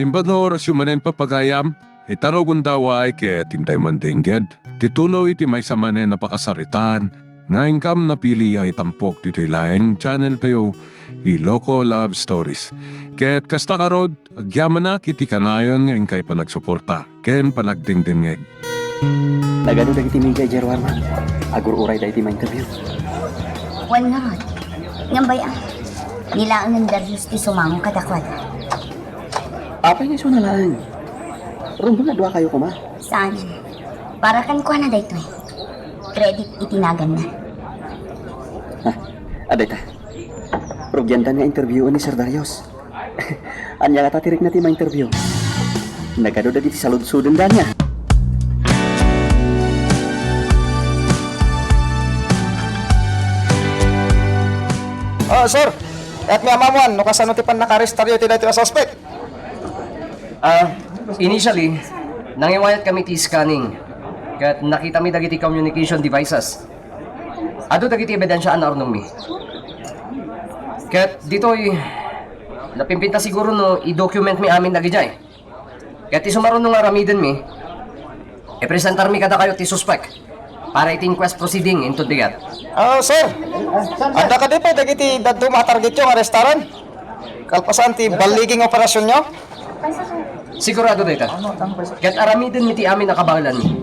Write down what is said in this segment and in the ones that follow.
Limbador syumanen papagayam, itaro gundaway kaya tintay mandingged. Titulo iti may samanen napakasaritan, nga income na pili ay tampok dito laing channel kayo, Iloko Love Stories. Kaya't kasta karod, agyaman na kiti kanayon ngayon kay panagsuporta, ken panagdingdingeg. Nagano dagiti mingkay Jerwarman. Agur uray da iti ma-interview. Wan nga rod. Ngambay ang nilaan ng Darius ti sumangong kadakwad. Apay nga iso na lang. Rumbo na dua kayo kuma. Saan? Para kan kuha na dayto eh. Credit itinagan na. Aday ta. Rugyan ta nga interview ni Sir Darius. Anya nga tatirik na ti ma-interview. Nagano dagiti salud-sudon da niya. Oh, sir. At may amamuan, no kasano ti pan nakarestaryo ti dati na suspect. Initially, nangiwayat kami ti scanning. Kat nakita mi dagiti communication devices. Ado dagiti ebidensya anarnong mi. Kat dito'y napimpinta siguro no i-document mi amin dagijay. Kat ti sumaron nga ramiden mi, i-presentar mi kada kayo ti suspect para iti inquest proceeding into the gat. Oh, sir. Anda ka di pa dagiti dadto matarget yung restaurant. Kalpasan ti baliging operasyon nyo. Sigurado dito. Kat aramiden mi ti amin nakabangalan mi.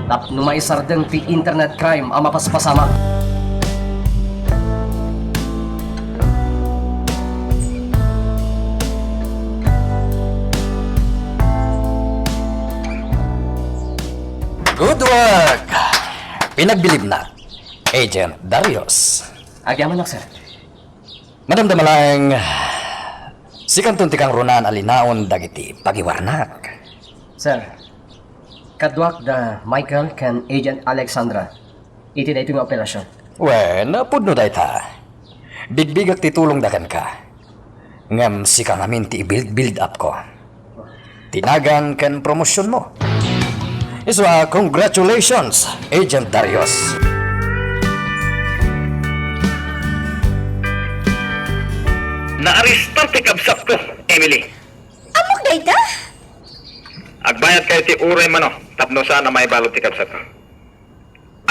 Tap numaisardeng ti internet crime ang mapaspasama. Good work! Pinagbilib na, Agent Darius. Agyaman na, sir. Madamdama lang, si kanton tikang runan alinaon dagiti pagiwarnak. Sir, kadwak da Michael kan Agent Alexandra. Iti da ito nga operasyon. Wen, pudno day ta. Bigbigak titulong dakan ka. Ngam si kang amin ti build up ko. Tinagan kan promosyon mo. Iswa, congratulations, Agent Darius. Naaristar ti kabsat ko, Emily. Amok dayta? Agbayad kayo ti uray mano, tapno sana may balot ti kabsat ko.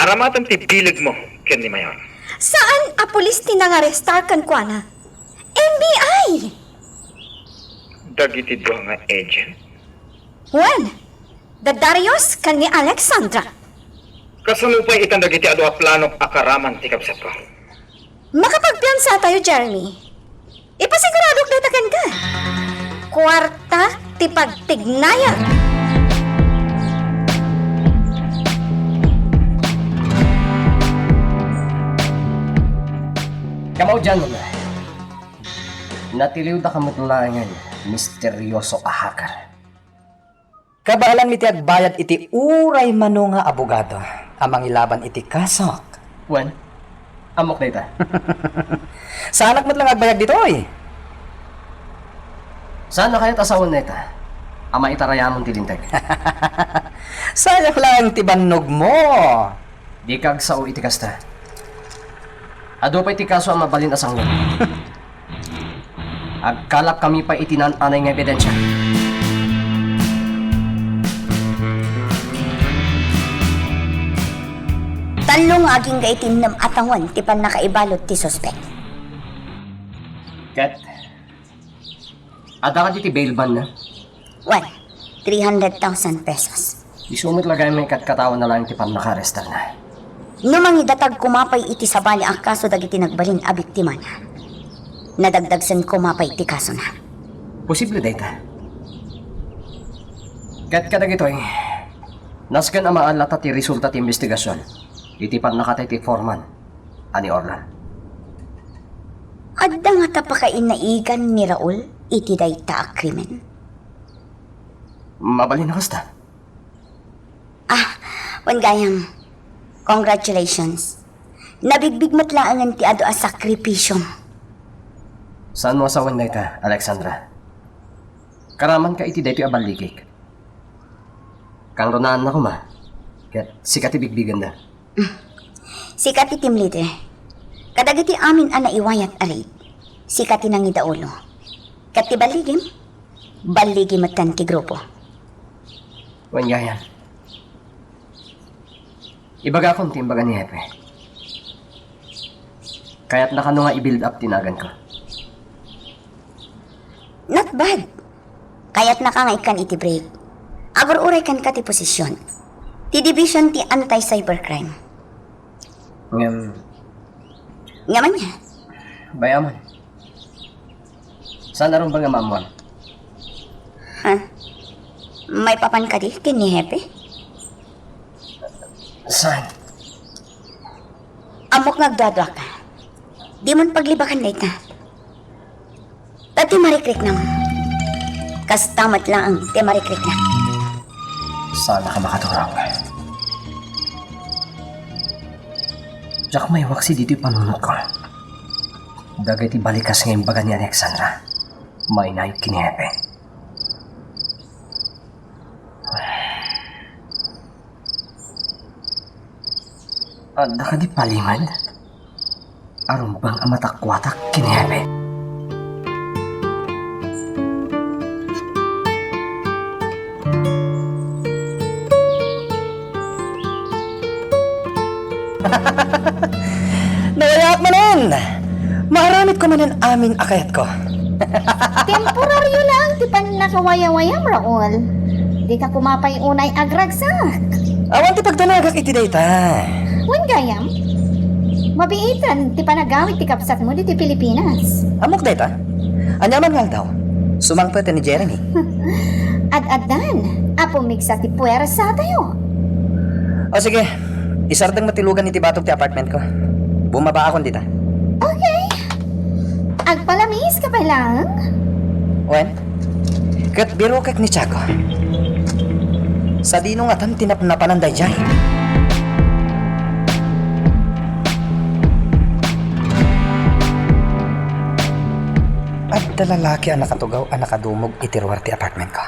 Aramatan ti bilig mo, ken ni Mayor. Saan a pulis ti nangarestar kan kuha na? NBI! Dagiti doha nga agent. When? The Darius kan ni Alexandra. Kasanupay itang dagiti ado a planong akaraman ti kabsat ko. Makapagpiansa tayo, Jeremy. Ipasiguradok na takan ka. Kwarta ti pagtignaya. Kamaw dyan mo na. Natiliw da kamutlangan, misteryoso ahakar. Kabalan mi ti agbayad iti uray mano nga abogado. Amang ilaban iti kasok. Wen, amok na ita. Sanak mo't lang agbayad dito eh. Saan na kayo't asawan na ita? Ama itarayamon tilinteg. Sayang lang ti bannog mo. Di kag sao iti kasta. Ado pa iti kaso ang mabalin asang yun. Agkalap kami pa itinananay nga ebidensya. Talong aging gaitin ng atangon ti pan nakaibalot ti suspect. Kat, ada ka diti bail ban na? 300,000 pesos. Isumit lagay may katkatawan na lang ti pan nakarestar na. Numang idatag kumapay iti sabali ang kaso dagiti nagbalin a biktima na. Nadagdagsan kumapay ti kaso na. Posible data. Kat kadag ito eh, naskan ang maalata ti resulta ti investigasyon. Iti pan nakatay ti foreman, ani Orlan. Adda nga tapakain na igan ni Raul iti dayta a krimen. Mabalin na kasta. Wan gayam, congratulations. Nabigbig matlaangan ti ado a sakripisyo. Saan mo asawan na ita, Alexandra? Karaman ka iti dayto abaligik. Kang runaan na ko ma. Kat sikat ibigbigan na. Sikat ti team leader. Kadagiti amin ana iwayat arid. Sikat ti nangidaulo. Kat ti baligim, baligi matan ti grupo. Wan gayan. Ibaga akong timbaga ni Hepe. Kaya't nakano nga i-build up tinagan ko. Not bad. Kaya't nakangaikan iti break. Agor-uray kan ka ti posisyon. Ti division ti anti-cybercrime. Ngaman niya. Bayaman. Saan na rin ba nga mamuan? Ha? May papan ka di kin ni Hepe? Saan? Amok nagdadwa ka. Di mon paglibakan na ita. Tati marikrik na mo. Kas tamat lang ang ti marikrik na. Sana ka makaturang. Jack may waksi dito yung panunod ko. Dagay ti balikas ngayong baga ni Alexandra. May naip kinihepe. At ka di palimad? Aron bang amatak-watak kinihepe? Nawayak manan! Maaramit ko manan amin akayat ko. Temporaryo lang, di pa nakawaya-wayam, Raul. Di ka kumapay unay agragsak. Awan ti pagtanagak iti dayta. Wan gayam, mabiitan, di pa nagamit ti kapsat mo di ti Pilipinas. Amok dayta? Anyaman nga daw. Sumangpet ni Jeremy. Ad-adan, apumigsa ti puwersa tayo. O sige, isardang matilugan iti batok ti apartment ko. Bumaba akon dita. Okay. Agpalamis ka pa lang? Wen, kat biro kak ni Chaco. Sa dino nga tan tinapnapanan dayjay. At lalaki ang nakatugaw ang nakadumog itiruar ti apartment ko.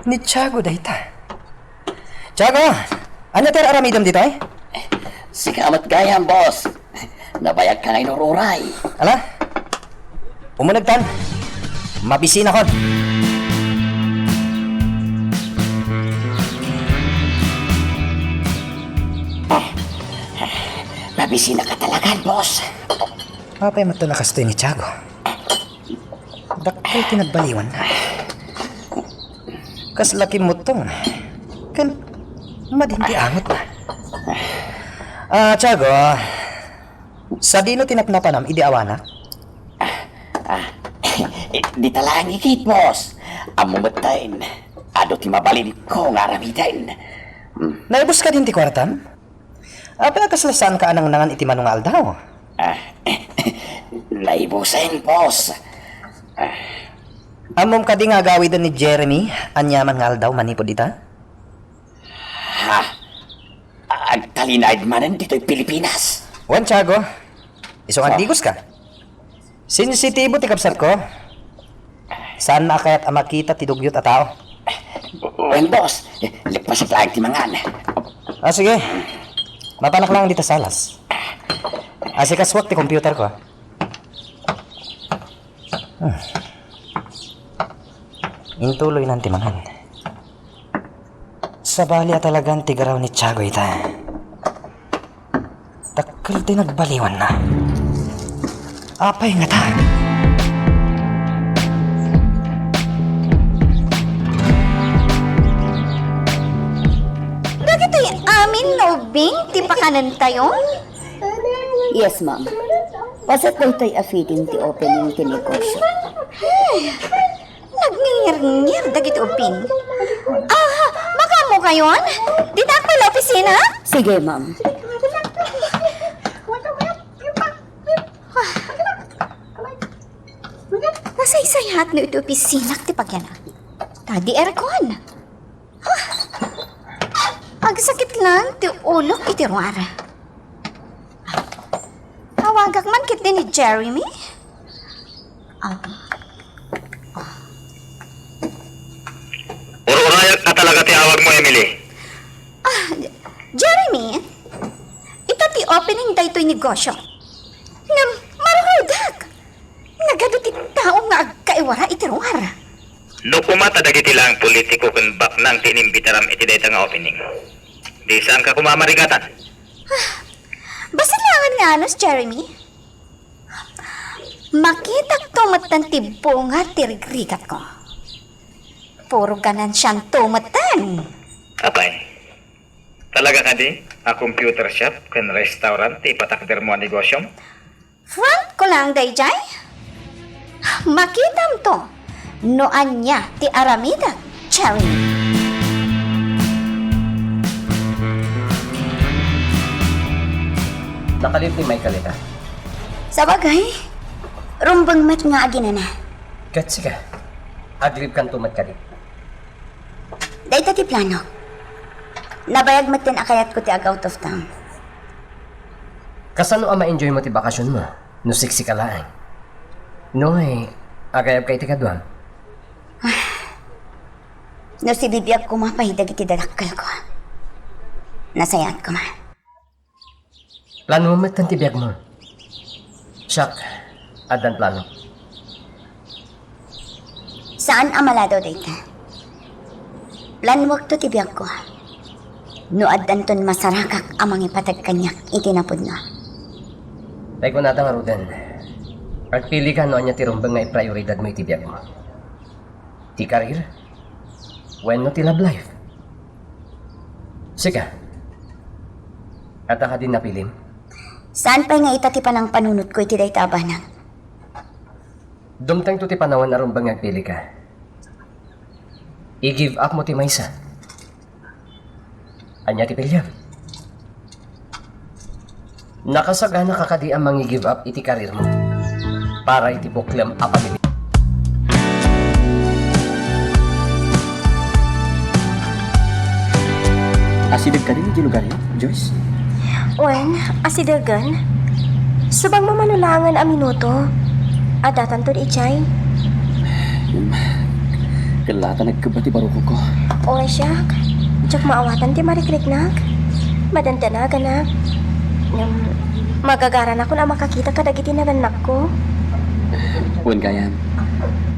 Ni Chago dayta. Chago, ano ter aramidam dito eh? Sikamat gayam, boss. Nabayag ka ngayon ururay. Ala? Umunagtan. Mabisin ako. Nabisi na ka talaga, boss. Apay mato nakastoy ni Tiago. Dakay tinagbaliwan na. Kas laki mo tong. Kan madindi angot na. Tiago. Sa dino tinapnapanam, idi awana? Di talangi kit, boss. Amumatayin. Ado ti mabalin ko nga ramitin. Naibos ka din ti kwartam? Apay kaslasaan ka anang nangan iti manungal daw. Naibusin, boss. Amom ka di nga gawidan ni Jeremy, anyaman nga daw manipod ita? Ha? Agtalinaid manan dito'y Pilipinas. Wan, Tiago. Isong andigos ka. Sensitibo ti kapsat ko. Saan na kaya't makita ti dugyot a tao? Well, boss, lipas sa flag ti mangan. Sige. Mapanak lang dito sa alas. Sikaswak ti computer ko. Intuloy ng timangan. Sa bali talagang tigaraw ni Tiago ita. Takal din nagbaliwan na. Apay nga ta. Dagito'y amin lobing, ti pakanan tayo? Yes, ma'am. Pasat ko ito'y a-feeding ti opening ti negosyo. Nagngir-ngir dagiti upin. Makamo kayon? Dito ako pala opisina? Sige, ma'am. Nasaysayat no ito opisina ti pagyan. Tadi aircon. Agsakit lang ti ulok iti ruar. Tawagak man kit ni Jeremy? Ururayat na talaga tiawag mo, Emily. Jeremy? Ito ti opening da ito'y negosyo. Nga maruhudak. Nagado ti kaiwara itiruar. No kumata dagiti lang politiko kun bak nang tinimbitaram iti dayta nga opening. Di saan ka kumamarigatan? Basilangan nga anos, Jeremy. Makita tumatan tibo nga tirigrigat ko. Puro ganan siyang tumatan. Apay. Talaga ka di? A computer shop kun restaurant ti patakder mo ang negosyo? Front ko lang, Dayjay. Makitam to. Noan niya ti Aramida, Jeremy. Nakalit ni Michael ita. Sa bagay, rumbang mat nga agina na. Katsi ka. Agrib kan tumat ka di. Dahita ti plano. Nabayag mat din akayat ko ti out of town. Kasano ang ma-enjoy mo ti bakasyon mo? No siksi ka lang. No agayab kay ti kadwam. No si bibiyag ko mapahidag iti dadakkel ko. Nasayat ko man. Plano mo mat ti biyag mo. Siyak, adan plano. Saan amalado dayta? Planwag to ti biyag ko. No addan ton masarakak amang ipatag kanyak itinapod na. Tay ko nata nga Ruden. At pili ka no anya ti rumbang nga i-prioridad mo iti biyag mo. Ti karir? When no ti love life? Sika. At ka din napilim? Saan pa'y nga itatipan ang panunot ko iti dayta abanang? Dumtang to ti panawan na rumbang nga pili ka. I-give up mo ti maysa. Anya ti pilyam. Nakasagana ka kadi ang mangi-give up iti karir mo para iti buklam apamili. Asidag ka din iti lugar yun, Joyce? Wen, asidagan. Subang mamanulangan a minuto. Adatan to di Ichay. Kalata nagkabati baruko ko. Oy, siyak. Tsak maawatan ti marikriknak. Madantanaga na. Magagaran ako na makakita ka dagiti naganak ko. Uwan gayan,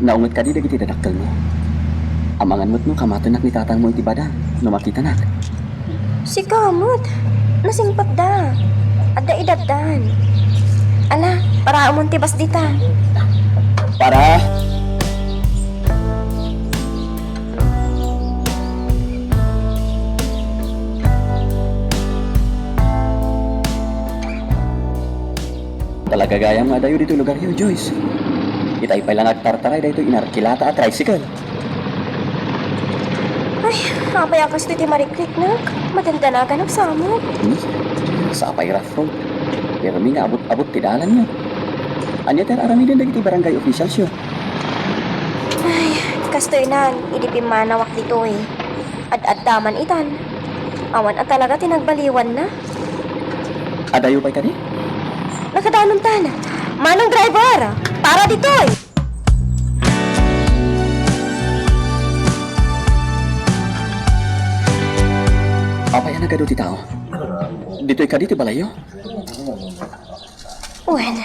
naungot ka di dagiti dadakkel mo. Amangan mo't no kamatanak ni tatang mo iti bada, no makita nak. Si Kamot. Nasingpat da. Adda idaddan. Ala, para amon ti bas dita. Para! Talaga gayam nga dayo dito lugar yun, Joyce. Itay pa lang agtartaray dito inarkilata at tricycle. Ay, apay akas ti marikriknak. Madandanagan ang samot. Sa apay rough road. Pero mi nga abot-abot ti dalan mo. Anya ter arami din dagiti barangay officials yun. Ay, kastoy nan, idipim manawak dito eh. Ad-addaman itan. Awan at talaga tinagbaliwan na. Adayo pa'y kani? Nakadanon tan. Manong driver, para dito eh. Apa yan agad ti tao? Dito'y ka dito balayo? Wen,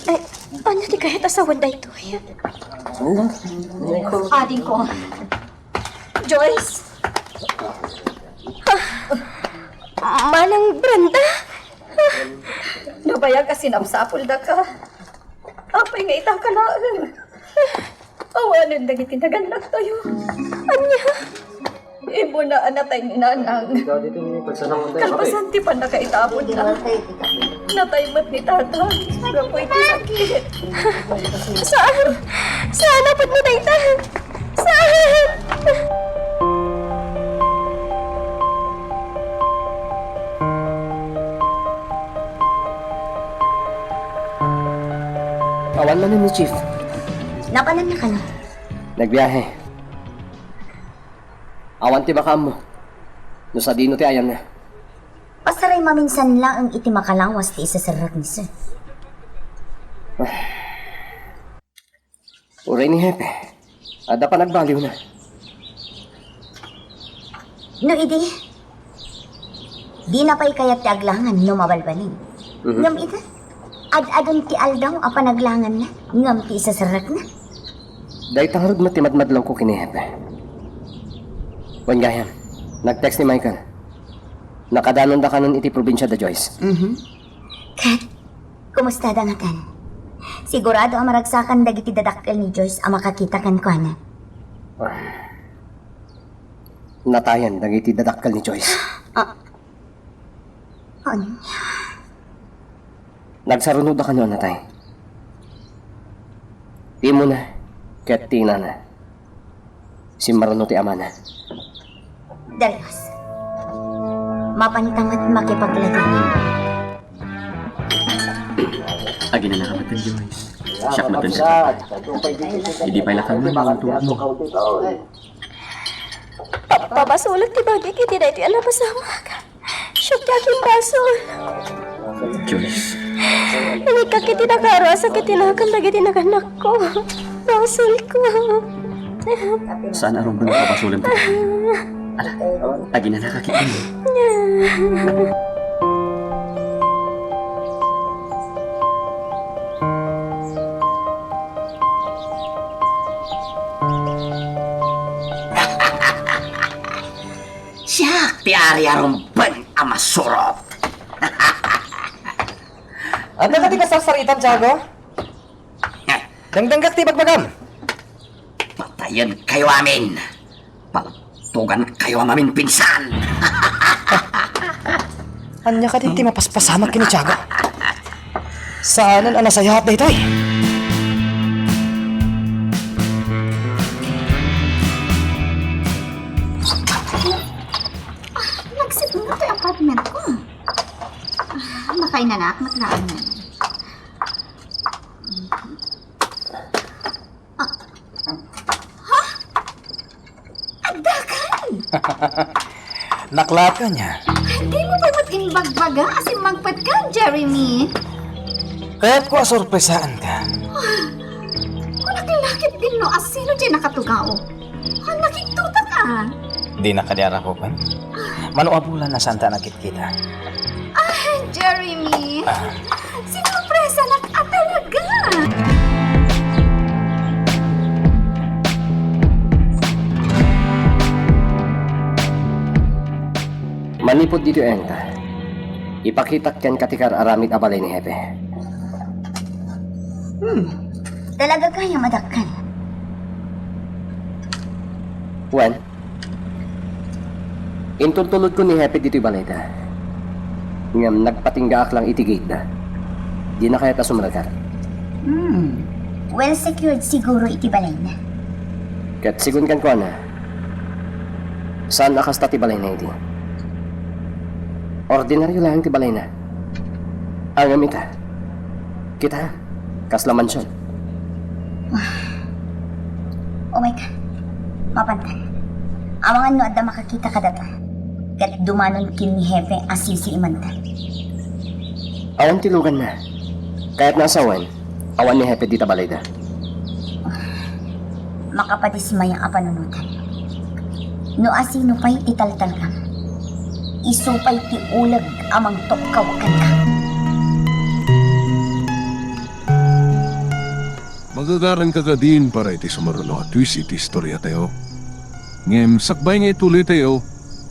ay, ano ti kahit asawan da ito eh. Oo. Ading ko. Joyce? Manang Brenda? Nabayag ka sinamsapol da ka. Apay nga ita ka na. Awanan dagiti naganak tayo. Anya? Ibo na anatay ni nanang. Kalpasan ti pa nakaitapon na. Nataymat ni tata. Gapoy ti sakit. Saan? Saan dapat mo dayta? Saan? Awan na ni Chief. Napanan na ka no? Nagbiyahe. Awan ti baka mo. No sa dino ti ayam na. Pasaray maminsan lang ang iti makalawas ti isa sa ni sir. Uray ni Hepe. Ada pa nagbaliw na. No, idi. Di na pa'y kayat ti aglangan no mabalbalin. Ngam ita, ad-adon ti aldaw a panaglangan na, ngam ti isa sarak na. Dahil tangarod matimadmadlaw ko kini Hepe. Wan gayam, nag-text ni Michael. Nakadanon da kanon iti probinsya da Joyce. Kat, kumusta da nga kan? Sigurado ang maragsakan dagiti dadakkel ni Joyce ang makakita kan ko na. Natayan, dagiti dadakkel ni Joyce. Ano? Nagsarunod da kanon natay. Di mo na, ket tina na. Si Maruno ti ama na. Darius, mapantangat makipaglaganin. Agi na nakamatan, Joyce. Siyak matan sa hindi pa ilakan mo ang tuwa mo. Papasulat ti bagay kiti na iti alam pasama ka. Syok yakin basol. Joyce, Hindi ka kiti nakaro sa kiti nakang dagiti nakanak ko. Basol ko. saan araw mo nakapasulan ko? Ala, agi na nakakita mo. Siyak, ti Arya rumpeng amasurot. Ano ka di kasarsaritan, Tiago? Dangdang ti bagbagam. Patayan kayo amin. Paltugan kayo amin pinsan. Anya ka di mapaspasamak kini Tiago. Saanan ang nasayap na ito'y? Nag-sit mo ito yung apartment ko. Makainanak, matlaan na. Naklat ka niya. Hindi mo ba mag-imbagbaga kasi magpat ka, Jeremy? Kaya't ko asurpresaan ka. Kung naglakit din no, asino dyan nakatugaw? Nakiktuta ka. Di na kadyara ko pa. Manuabulan na santa nakikita. Jeremy, sinurpresa na ka talaga. Manipod dito enta. Ipakitak yan katikar aramid abalay ni Hepe. Talaga kaya madakkan. Wen, intultulod ko ni Hepe dito'y balita. Ngam nagpatinggaak lang itigate na. Di na kaya ta sumragar. Well secured siguro itibalay na. Kat sigun kan ko na. Saan akas tatibalay na iti? Ordinaryo lang tibalay na. Ang amita. Kita, kaslaman siya. Oh my God. Mapantan. Amangan no adda makakita ka data. Kat dumanon kin ni Hepe asisi imantan. Awan tilugan na. Kaya't nasa awan, awan ni Hepe di tabalay na. Makapadismay ang apanunutan. No asino pa'y italtal ka. Isupay ti ulag amang tokkawakan ka. Magagaran ka din para iti sumaruno at twist iti istorya tayo. Ngem, sakbay nga ituloy tayo,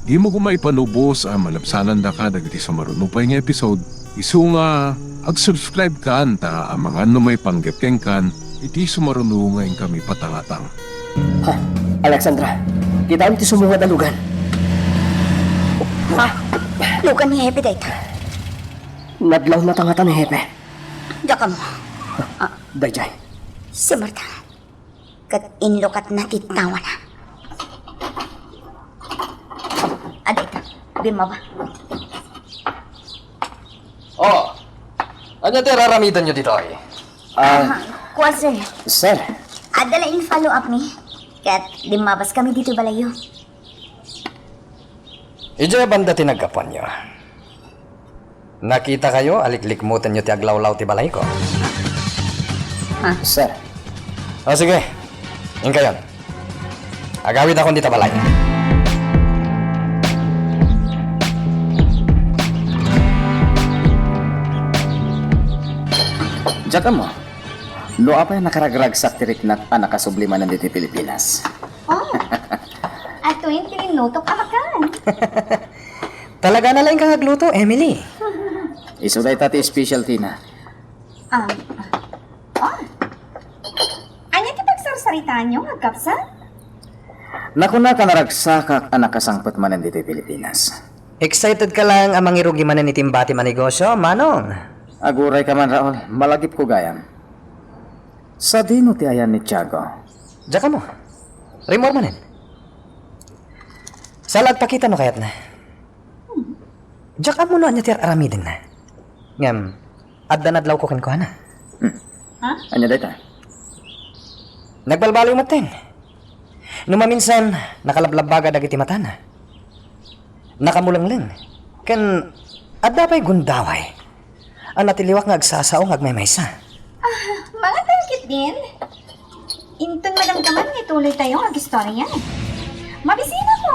di mo kumaipanubos ang malabsanan da ka dagiti sumaruno pa nga episode. Isu nga, ag-subscribe ka anta ang mga may panggapkeng kan, iti sumaruno ngayon kami patangatang. Ha, Alexandra, kita ang ti sumunga dalugan. Lukan ni Hepe dayta. Nadlaw na tangatan ni Hepe. Daka mo. Dayjay. Si Marta. Kat inlokat na titawa na. Adayta, bima ba? Oh, ano ti raramidan nyo dito ay? Kuwan sir. Sir, Adala in follow up ni. Kat limabas kami dito balayo. Ije banda tinagkapan nyo. Nakita kayo, aliklikmutan nyo ti aglawlaw ti balay ko. sir. O sige, yun kayon. Agawid akong dita balay. Diyan ka mo. Lo apa yung nakaragragsak tirik na anak kasubliman ng dito Pilipinas? Oh, at tuwing tininutok ka makan. Talaga na lang kahagluto, Emily. Isuday tati specialty na. Anya ti pagsarsaritaan nyo, agkapsa? Naku na ka naragsak ang anak kasangpot man ng dito Pilipinas. Excited ka lang amang irugi man ni timbati manegosyo, Manong. Aguray ka man, Raul. Malagip ko gayam. Sa dino ti ayan ni Tiago. Diyan ka mo. Remor manin. Salag pakita no kayat na. Diyan ka mo no anya ti aramidin na. Ngam, adda nadlaw ko kin ko na. Anya data? Nagbalbalo yung mateng. Numaminsan, nakalablabaga dagiti mata na. Nakamulang kan adda pa'y gundaway. Ang natiliwak nga agsasaong agmaymaysa. Mga target din. Intong madamdaman ni tuloy tayo ang istorya. Mabisina ko.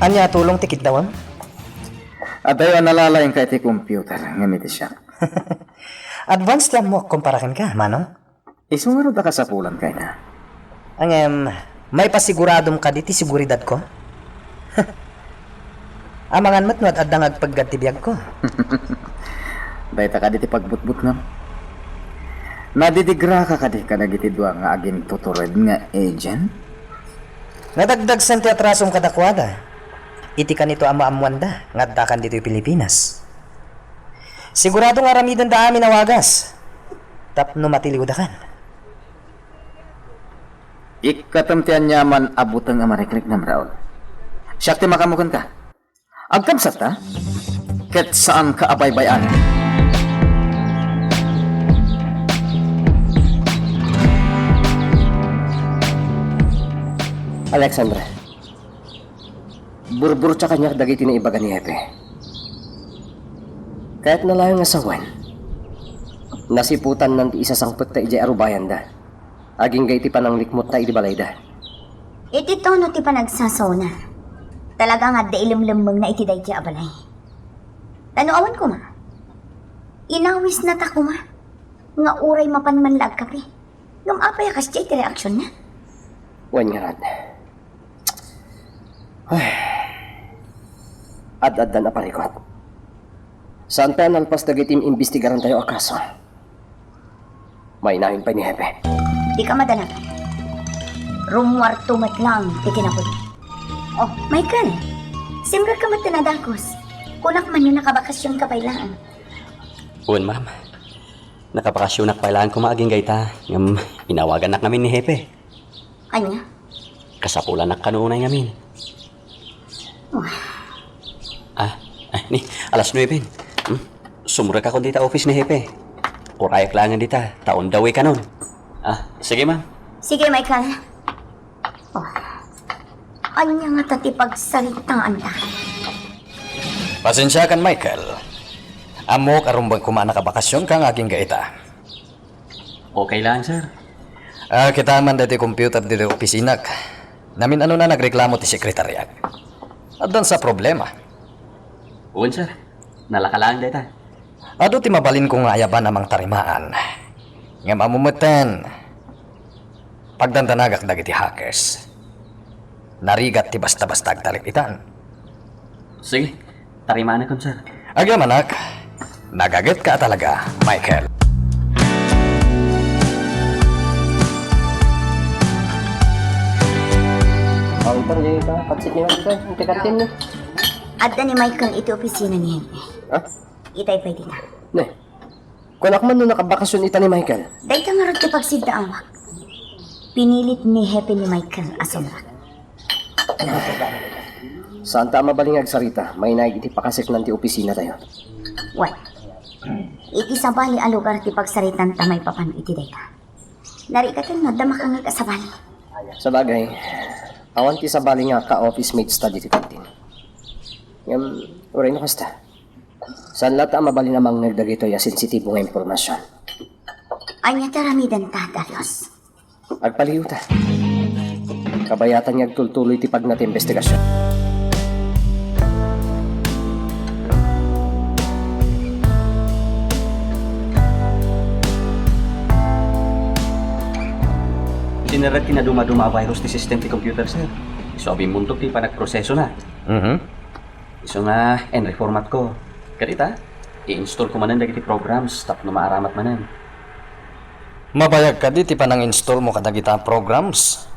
Anya tulong tikit dawan? At tayo nalala yung kahit computer. Ngamit siya. Advance lang mo kumparakin ka, Manong. Isungarod ka sa pulang kay na. Ang may pasiguradong ka diti siguridad ko. Amangan mat no at adang agpaggatibiyag ko. Dahil ka diti pagbutbut nga. Nadidigra ka di ka nagitidwa nga aging tutured nga agent? Nadagdag sa teatrasong kadakwada. Iti ka nito ama-amwanda nga dakan dito yung Pilipinas. Sigurado nga ramidan da amin nawagas. Tapno matiliwdakan. Ikatamtian niya man abutang amarikrik na Raul. Siya ti makamukan ka. Agkamsat ta? Ket saan ka abay-bayan? Alexandra, burbur tsaka niya dagiti na ibaga ni Hepe. Kahit nalayang asawan, nasiputan ng ti isa sangpot ta ijay arubayan da. Aging gaiti pa ng likmot ta idibalay da. Iti tono ti panagsasaw na. Talaga nga da ilimlimang na iti dayja abalay. Tanuawan ko ma. Inawis na ta ko ma. Nga uray mapanmanlag kape. Ngam apay kas jay ti reaksyon na. Wan nga rad. Ad-adda na parikot. Saan tayo nalpas dagitim imbestigaran tayo akaso? May inahin pa ni Hepe. Di ka madalang. Rumwarto mat lang ti kinapod. Oh, Michael. Simra ka matinadakos. Kunak man yung nakabakasyon ka bailaan. Uwan, ma'am. Nakapakasyon na kailangan ko maaging gaita. Ngam, inawagan na kami ni Hepe. Anya? Kasapulan na kanunay ngamin. Ni, alas 9. Sumura ka kung dita office ni Hepe. Urayak langan dita. Taon daw ka nun. Sige, ma'am. Sige, Michael. Anya nga tati pagsalitaan ta. Pasensya kan, Michael. Amo karumbang kumana ka bakasyon kang aking gaita. Okay lang, sir. Kita man dati computer dito opisinak. Namin ano na nagreklamo ti sekretariat. At doon sa problema. Uwan, sir. Nalakalaan dita. Ado ti mabalin ko nga ayaban amang tarimaan. Nga mamumutan. Pagdandanagak dagiti hackers. Narigat ti basta-basta agtalikitan. Sige, tarimaan ko, sir. Agya manak, nagaget ka talaga, Michael. Counter niya ito. Pansit niya ito. Hindi kantin niya. Adda ni Michael iti opisina ni Henry. Itay pa dita. Ne, kunak man nung nakabakasyon ita ni Michael. Dahil ka nga rin kapagsid na awak. Pinilit ni Hepe ni Michael asumrak. Saan ta mabalingag sarita? May naig iti pakasik ng ti opisina tayo. What? Iti sabali a lugar ti pagsaritan tamay papan iti dayta. Narikatan no dama kang nagkasabali. Sa bagay, awan ti sabali nga ka-office mate study ti kantin. Ngam, uray no kasta. Saan lahat ang mabali namang nagdagito ya sensitibo nga impormasyon? Anya taramidan ta, Darius. Agpaliw ta. Kabayatan nga agtultuloy ti pag natin investigasyon. Sinarat na duma-duma virus ti system ti computer, sir. So, muntok ti panagproseso na. So nga, reformat ko. Kadita, i-install ko manan dagiti programs, tapno maaramat manan. Mabayag ka di, ti pa nang install mo kadagita programs.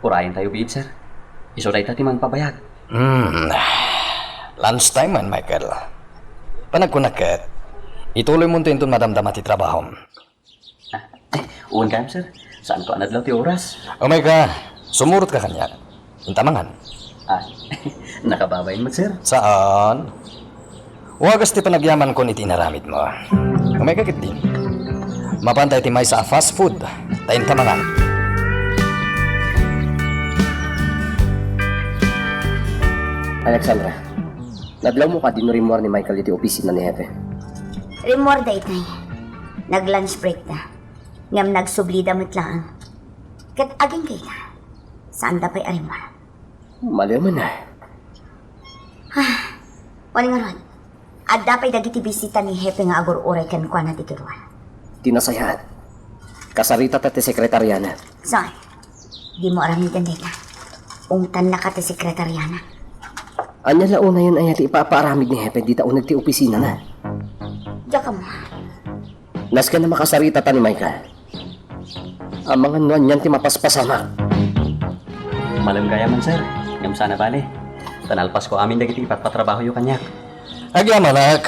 Urayan tayo, bid, sir. Iso dahi ti man pabayag. Lunch time man, Michael. Panagkunakit, ituloy mo ito madamdama ti trabaho. Uwan ka, sir. Saan ko anadlaw ti oras? Oh my God, sumurot ka kanya. Intamangan. Nakababayin mo, sir. Saan? Wagas ti panagyaman ko ni tinaramid mo. Oh my God, din. Mapantay ti may sa fast food. Tayin tamangan. Alexandra, nadlaw mo ka din rimor ni Michael dito opisina ni Hepe. Remor da itay. Nag-lunch break na. Ngam nagsublida mo't lang. Kat aging kaya. Saan da pa'y arimor? Maliw man na. Wala nga ron. At dapay dagiti bisita ni Hepe nga agor-uray kan kwa na tituruan. Tinasayahan. Kasarita ti sekretariana. Saan? Di mo aramitan dita. Ungtan na ka ti sekretariana. Anya launa yun ay ti ipapaaramid ni Hepe dita unag ti opisina na. Diyan ka mo. Nas ka na makasarita ta ni Michael. Ang mga nuan yan ti mapaspasama. Malam gaya man, sir. Ngam sana bale. Tanalpas ko amin dagiti ipatpatrabaho yu kanyak. Agyamanag,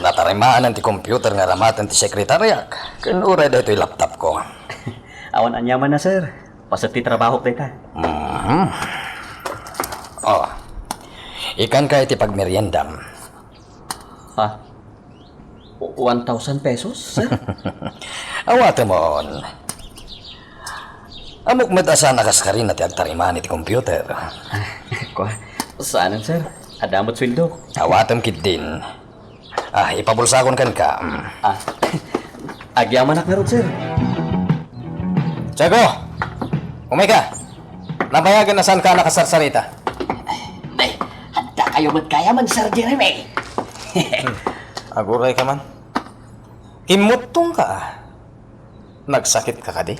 natarimaan ang ti computer nga ramatan ti sekretaryak. Kanuray da ito'y laptop ko. Awan anyaman na, sir. Pasat ti trabaho dita. Oh, ikan ka iti pagmeryendam. 1,000 pesos, sir? Awate mo. Amok matasan nakas ka rin na ti agtarimaan iti computer. Saanan, sir? Adamot sweldo. Awatem kit din. Ipabulsakon kan ka. Agyaman na ron, sir. Tiago! Umay ka! Nabayagan na saan ka nakasarsarita? Ay, handa kayo magkaya man, Sir Jeremy. Aguray ka man. Kimutong ka. Nagsakit ka ka di?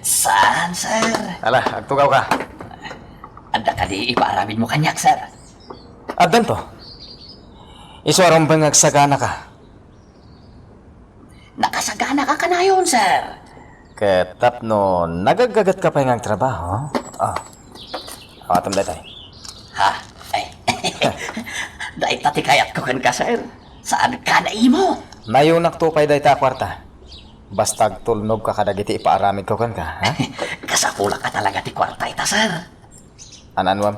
Saan, sir? Ala, agtugaw ka. Handa ka di ipaaramin mo kanyak, sir. Adan to. Isuarong bang agsagana ka? Nakasagana ka kanayon, sir. Ketap no, nagagagat ka pa yung trabaho. Awatam dahil tayo. Dahil tatikayat ko kan ka, sir. Saan ka na imo? Nayunak to pa'y dahil ta kwarta. Basta tulnog ka kadagiti ipaaramid ko kan ka, ha? Kasapula ka talaga ti kwarta ita, sir. Ananwam?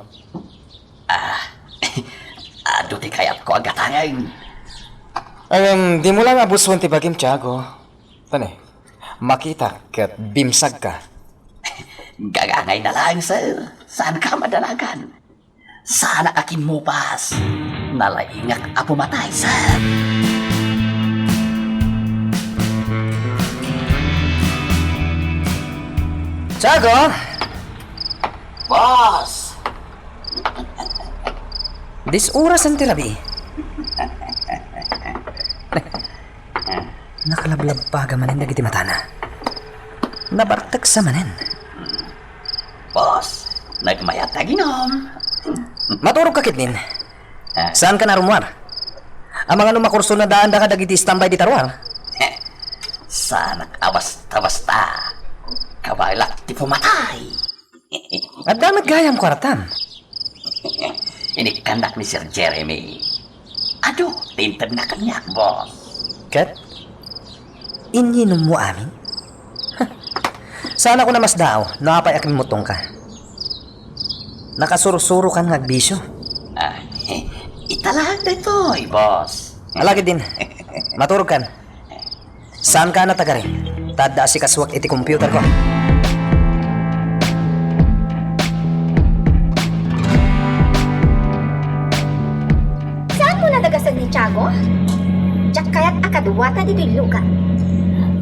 Ado ti kayat ko agatangay. Di mo lang abusuan ti bagim, Tiago. Tane, makita kat bimsag ka. Gagangay na lang, sir. Saan ka madalagan? Sana ka kinmupas. Nalaingak a pumatay, sir. Tiago! Boss! Dis oras ang tirabi. Nakalablab pa gamanin na giti matana. Nabartag sa manin. Boss, nagmayat na ginom. Maturog ka kitnin. Saan ka narumwar? Ang mga numakurso na daan da ka dagiti standby di tarwar. Sana ka basta-basta. Kabalak ti pumatay. At damat gayam kwartam. Inikandak ni Sir Jeremy. Ado, tinted na kanyak, boss. Kat? Ininom mo amin? Sana ko na mas dao, nakapayakin mo tong ka. Nakasuro-suro ka ng agbisyo. Italag na ito, boss. Alagid din. Maturog kan. Saan ka na taga rin? Tada si kaswak iti computer ko. Saan mo nadagasan ni Tiago? Diyak kaya't akaduwata dito yung lugar.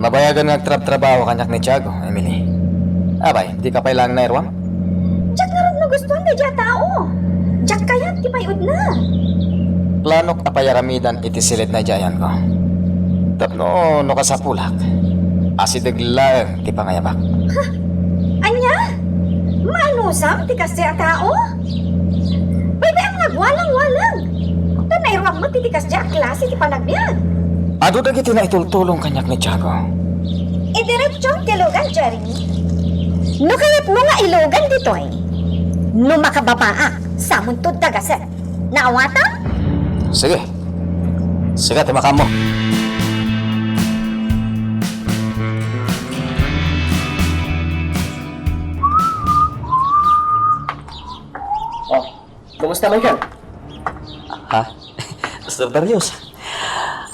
Mabayagan nagtrabaho kanyak ni Tiago, Emily. Abay, di ka pa ilang na irwam? Diyak nga rin nagustuhan na dyan tao. Diyak kaya't kipayod na. Planok apayaramidan iti silid na jayan ko. Tapno no kasapulak. Asidagla ti pangayabak. Anya? Maanusam ti kasi a tao? Pwede ang nagwalang-walang. Tanayruang mo ti kasi a klase ti panagbiag. Ado dagiti na itultulong kanyak ni Tiago. Idiretsyon ti ilogan, Jeremy. No kayat mo nga ilogan dito eh. No makababaa, sa muntod tagaset. Naawatan? Sige. Sige, timakam mo. Oh, kumusta Michael? Ha? Sir Darius.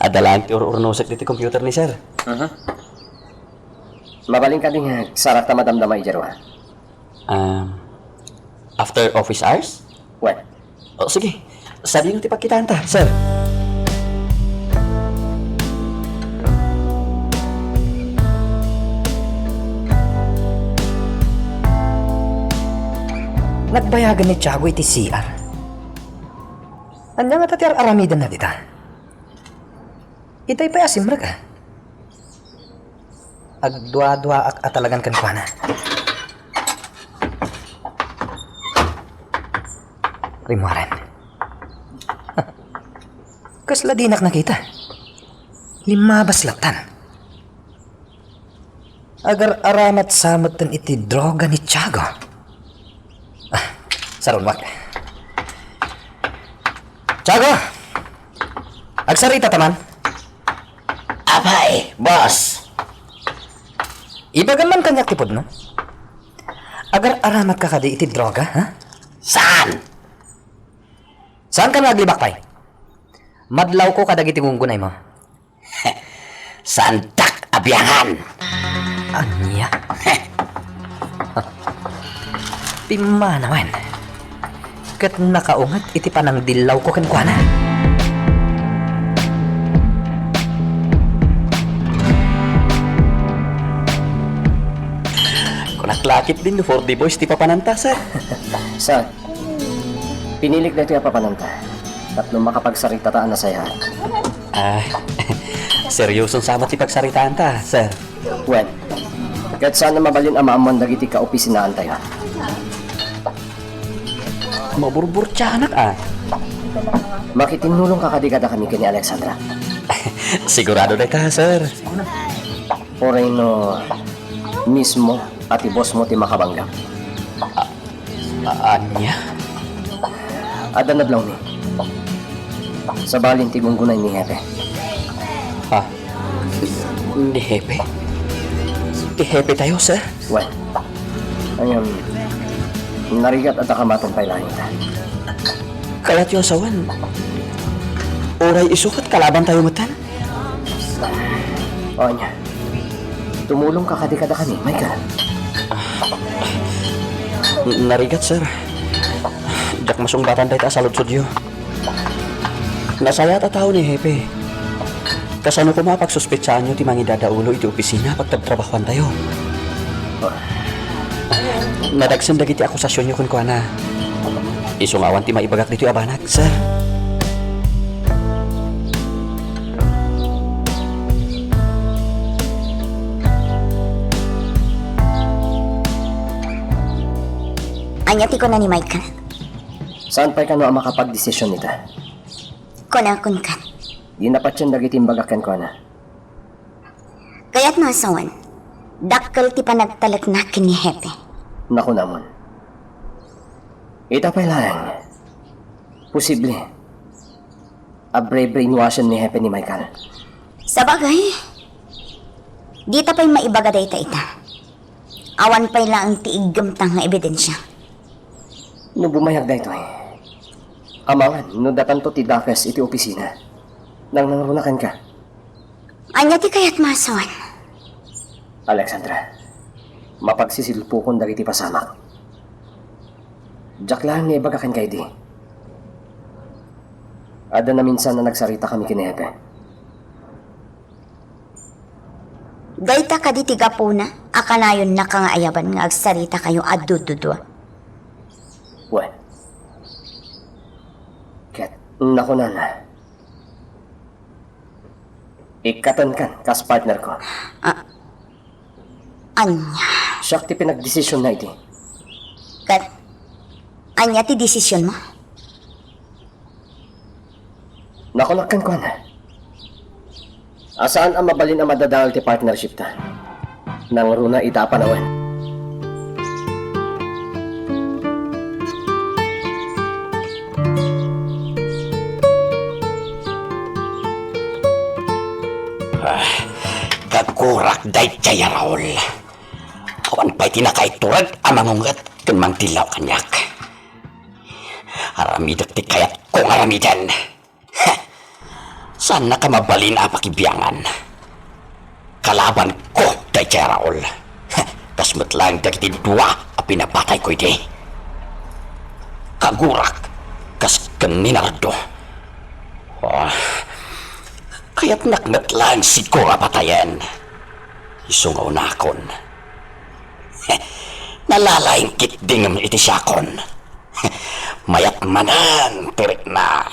Adalaan ti urusek diti computer ni sir. Mabaling ka din sarak ta madamdamay jarwa. After office hours? What? O sige, sabi yung tipakitaan ta, sir. Nagbayagan ni Tiago iti CR. Anya nga tatiar aramidan na dita. Itay pa asimra ka. Agdwa-dwa ak atalagan kan kuana. Rimuaren. Kasla dinak nakita. Limabas laptan. Agar aramat samatan iti droga ni Tiago. Sarun wak. Tiago! Agsarita taman. Abay, boss. Ibagan man kanyak tipod, no? Agar aramat ka kadi iti droga, ha? Saan? Saan ka naglibak, pay? Madlaw ko kadag iti gunggunay mo. Santak abyangan. Anya? Tima naman. Kat nakaungat iti panang dilaw ko kankwana. Kunaklakip din for the boys ti papananta, sir. Sa pinilik na ito yung papananta. At nung makapagsarita taan na saya. Seryosong sama ti pagsaritaan ta, sir. Well, kahit sana mabalin ang maamuan dagiti ka-opisinaan tayo. Maburbur tiyanak, Makitinulong ka kadigada kami kini Alexandra. Sigurado na ta, sir. Oray no mismo at boss mo ti makabanggap. Anya? Ada na blang ni. Sa balin ti gunggunay ni Hepe. Ni Hepe? Ni Hepe tayo, sir? Well, ayun, narigat at akamatong pailahin ta. Kaya't yung asawan. Oray isukat kalaban tayo matan. O niya, tumulong ka kadikada kami, Michael. Narigat, sir. Jak masungbatan tayo sa lutsudyo. Nasaya ta tao ni Hepe. Kasano ko mapagsuspetsaan nyo ti mangidadaulo iti opisina pagtagtrabahuan tayo. Nadagsan dagiti akusasyon nyo kun kuana. Isungawan ti maibagak dito abanag, sir. Anyati ko na ni Michael. Saan pa'y ka no ang makapag-desisyon nita? Kunakun ka. Di napat yan dagiti imbagakan ko na. Kaya't nasawan, dakkel ti panagtalak na kini Hepe. Naku namon. Ita pa'y lang. Posible. Brainwashan ni Hepe ni Michael. Sa bagay, di ta pa'y maibaga dayta ita. Awan pa'y lang ti igamtang nga ebidensya. No bumayag na ito eh. Amangan, no datan to ti dakes iti opisina. Nang nangunakan ka. Anya ti kaya't masawan. Alexandra, mapagsisilpukon dagiti pasamak. Diyak lang ni ibagakan kay di. Ada na minsan na nagsarita kami kinepe. Dayta ka di tiga po na, akanayon na kangaayaban nga agsarita kayo adududwa. Well, ket, naku na. Ikatan kan, kas partner ko. Anya. Siya ti pinagdesisyon na iti. Kat, anya ti desisyon mo? Nakunakan ko na. Asaan ang mabalin ang madadangal ti partnership ta? Nang runa ita panawan. Kagurak day kaya Raul. Awan pa'y tinakaiturad amangungat kan mang tilaw kanyak. Aramidak ti kayat kong aramidan. Saan na ka mabalin apakibiyangan? Kalaban ko day kaya Raul. Kasmat lang dagiti dua a pinapatay ko iti. Kagurak kas kaninardo. Kaya't naknat lang siguro patayan. Isungaw na akon. Nalalaing kitding iti siyakon. Mayat manan, tirik na.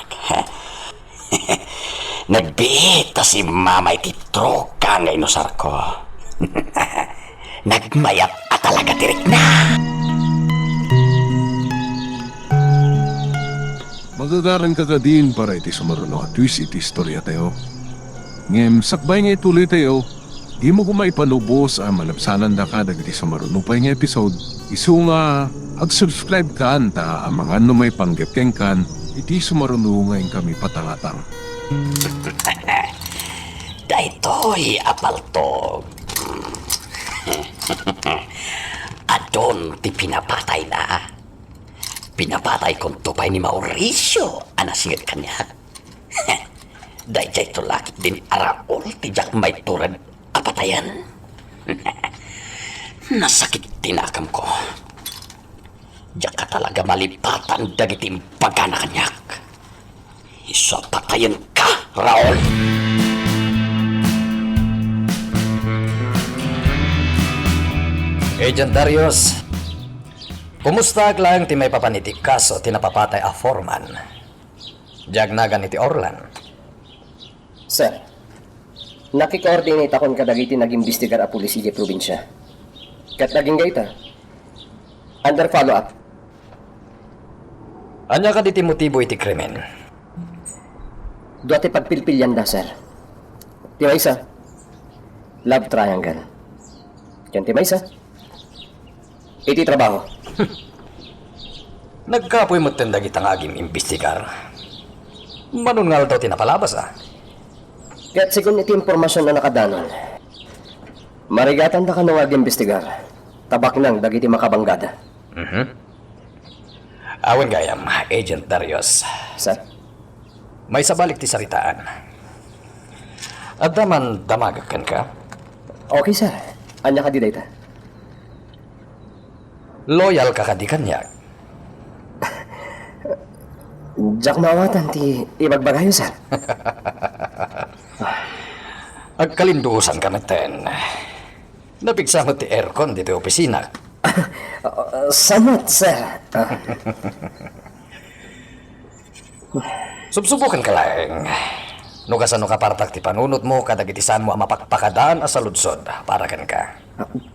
Nagbiita si mamay ti troka nga inusar ko. Nagmayat at talaga tirik na. Magagaran ka din para iti sumaruno at twist iti istorya tayo. Ngem, sakbay nga ituloy tayo, di mo kumay panubos ang malapsanan da ka dagiti sumarunupay nga episode. Isu nga, ag-subscribe ka anta ang mga numay panggapkeng kan, iti sumaruno ngayon kami patangatang. Daytoy apaltog. Adon ti pinapatay na. Pinapatay kong tupay ni Mauricio, anasingit kanya. Dayjay tulakit din Raul, tijak may turad apatayan. Nasakit tinakam ko. Diyak ka talaga malipatan dagitim pagana kanyak. Iso patayan ka, Raul. Agent Darius, kumusta lang ti may papanitik kaso tinapapatay a foreman? Jagnagan iti Orlan. Sir, nakikoordinate akong kadagiti nag-imbestigar a pulisya probinsya. Kat naging gaita. Under follow-up. Anya ka diti motibo iti krimen? Duwate pagpilpilyan da, sir. Ti may isa, love triangle. Yan ti may isa, iti trabaho. Nagkapoy mo tindag itang agim imbestigar. Manon nga daw tinapalabas Kaya't sigun iti impormasyon na nakadanon. Marigatan da ka nung ag-imbestigar. Tabak nang dagiti makabanggada. Awan gayam, Agent Darius. Sir? May sabalik ti saritaan. At daman damagakan ka? Okay, sir. Anya ka di dayta? Loyal ka di kanya. Diyak mawatan ti ibagbagayo, sir. Agkalindusan ka natin. Napigsa mo ti aircon dito opisina. Samot, sir. Subsubukan ka lang. No kasano ka partak ti panunot mo kadagitisan mo ang mapagpakadaan sa ludsod para kan ka.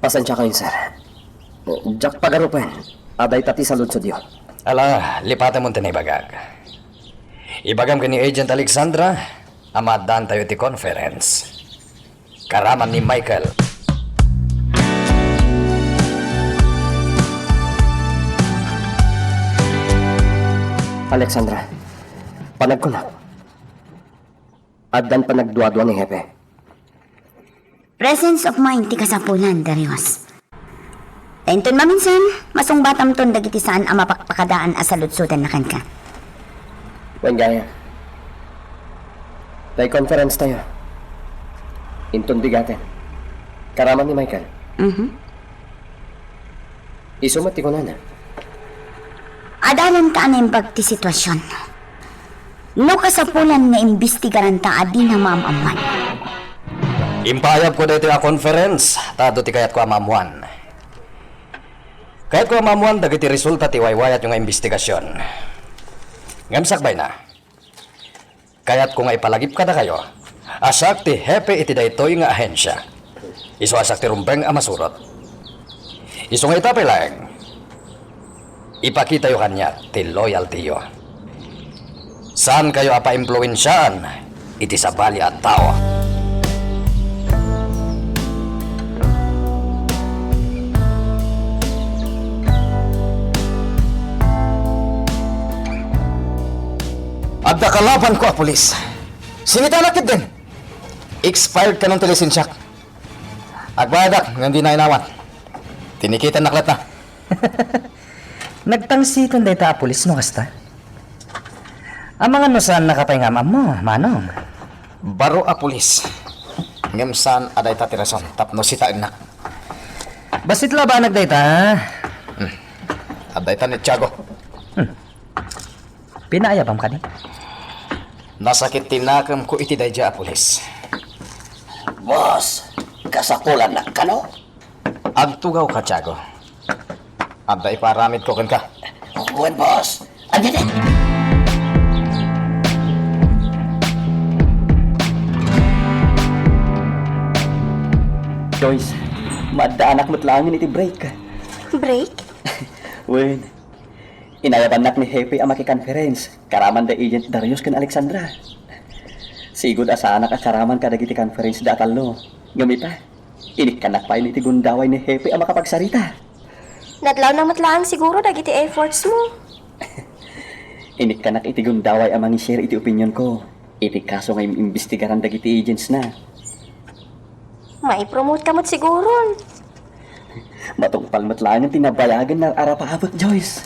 Pasensya kayo, sir. Diyak pagarupan. Aday tati sa lutsod yun. Ala, lipatan mo tinibagag. Ibagam ka ni Agent Alexandra, amadaan tayo ti conference. Karaman ni Michael. Alexandra, panagkunak. Addan panagduadwa ni Hepe. Presence of mind ti kasapulan, Darius. Tainton maminsan, masong batam ton dagiti saan ang mapakpakadaan asalutsutan na kanka. Wengaya. Tay conference tayo. Inton bigaten. Karaman ni Michael. Isumati ko na. Adalan ka na yung pagti sitwasyon. No kasapulan nga imbestigaran ta adi na maamaman. Impayab ko dito a conference, tado ti kayat ko amamuan. Kayat ko amamuan, dagiti resulta ti waywayat yung investigasyon. Ngamsakbay na. Kayat ko nga ipalagip ka na kayo, asak ti hepe iti daytoy nga ahensya. Iso asak ti rumbeng amasurot. Isong etape lang. Ipakita yo kanya ti loyalty yo. Saan kayo apa-impluensyaan? Iti sa bali at tao. At nakalaban ko ang pulis. Sinitanakit din. Expired ka ng lisensyak. Agbadak, nga hindi na inawan. Tinikitan naklat na. Nagtangsiton day ta pulis no kasta. Ang mga no saan nakapahingam mo, manong? Baro a pulis. Ngem saan aday ta tirason, tapno sita enak. Basit laban nagday ta. Aday ta ni Tiago. Pinaayabam ka ni? Nasakit tinakam ko iti dayja a pulis. Boss, kasapulan na ka, no? Agtugaw ka, Tiago. Aday paramid ko kan ka. Buwan, boss. Andyan eh. Joyce, madaanak mo't langin iti break. Break? Wen, inayabanak ni Hepe ang makikonference. Karaman da agent Darius kan Alexandra. Sigud asa anak karaman kada iti conference da atalno. Gamita, inikanak pa iti gundaway ni Hepe ang makapagsarita. Nadlaw na matlaan siguro dagiti efforts mo. Inikanak iti gundaway ang mangi-share iti opinion ko. Iti kaso nga imbestigaran dagiti agents na. Mai-promote ka mo't siguro. Matungpal matlangan tinabayagan na arapabot, Joyce.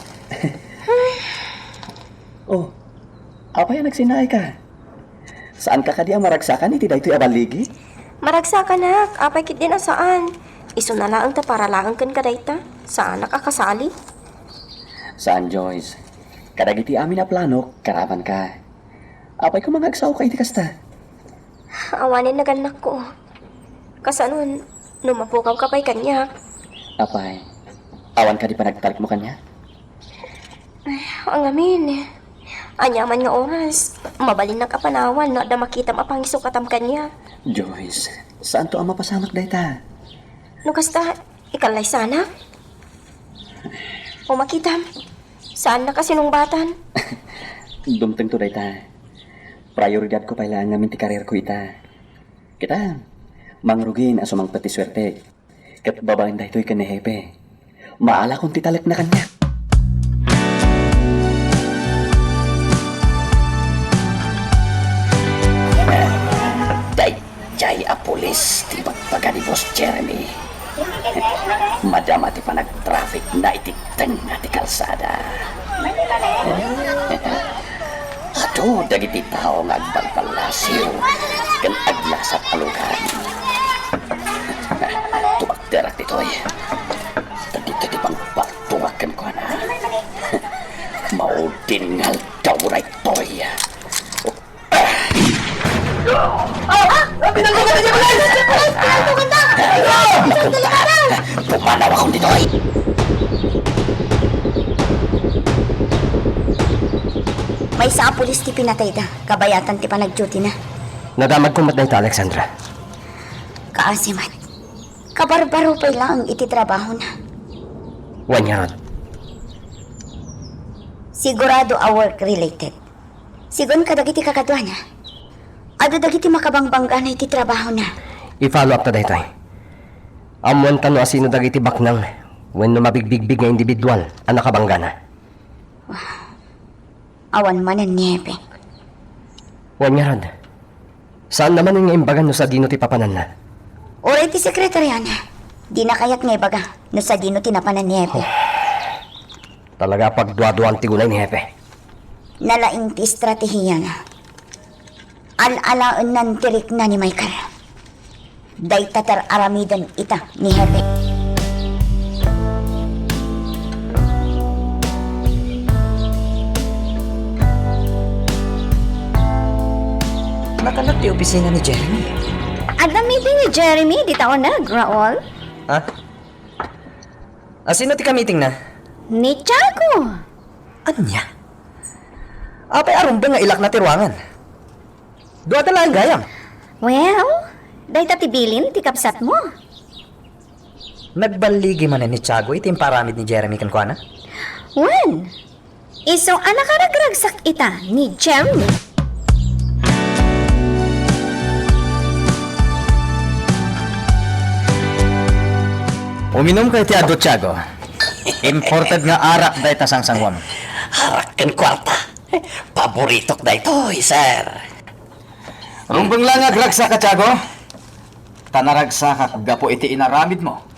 Oh, apa yan nagsinay ka? Saan ka kadi ang maragsakan iti daytoy abaligi? Maragsa ka nak, apay kit din asaan. Iso na lang ta para lang kan kadayta. Saan nakakasali? Saan, Joyce? Kadagiti amin na plano, karaman ka. Apay ko mangagsaw ka iti kasta. Awanin na ganak ko. Kasanon, numapukaw ka pa'y kanya. Apay, awan ka di pa nagtalik mo kanya? Ay, ang amin. Anyaman nga oras. Mabalin na kapanawan na da makita mapangiso katam kanya. Joyce, saan to ang mapasamak dayta? No kasta, ikalay sana. O makita, saan na kasi nung batan? Dumteng to dayta. Prioridad ko pala ang namin ti karir ko ita. Kita, mangrugin aso mang pati swerte. Kat babaeng daytoy ka ni Hepe. Maala kung titalak na kanya. Dayjay a pulis, ti pagpaga ni Boss Jeremy. Madama ti pa nag-traffic na ititeng na ti kalsada. Ato, dagiti tao nga agbalbalasiw, kan aglasat alugan. Tubakterak ditoy. Dagito ti pang pagtuwakan ko na. Maudin ngal daw right toy. Pinagtugan na siya! Pinagtugan na! Pumanaw akong ditoy. May sa pulis ti pinatay da. Kabayatan ti pa nag-duty na. Nadamag ko matay ta, Alexandra. Kaasiman. Kabarbaro pa lang iti trabaho na. Wanyaron. Sigurado a work-related. Sigun kadagiti kakadwa na. Ado dagiti makabangbangga na iti trabaho na. I-follow up ta daytoy. Amuan ka no asino dagiti baknang when no mabigbigbig nga individual ang nakabangga na. Awan man ang niyepe. Wanyaron. Saan naman yung imbagan no sa dino ti papanan na? Ora iti sekretarya na. Di na kayak nga ibaga no sa dino tinapanan niyepe. Talaga pagduaduan ti gunay ni Hepe. Nalaing ti estratehiya na. Al-alaon nan tirik na ni Michael. Day tatar aramidan ita ni Hepe. Nakalap ti opisina ni Jeremy. Adam meeting ni Jeremy, di tao na, Raul. Ha? Sino ti ka meeting na? Ni Tiago. Anya? Apay aron ba nga ilak na tirwangan? Doa ta lang gayam. Well, day tatibilin, ti kapsat mo. Nagbaligi man ni Tiago iti paramid ni Jeremy kan kuana? Wen, iso anak karagragsak ita ni Jeremy. Uminom kay ti Ado Tiago. Imported nga arak da ita sangsangwam. Harak ken kwarta. Paboritok da ito, sir. Rumbang lang nga gragsa ka, Tiago. Tanaragsa ka gapo iti inaramid mo.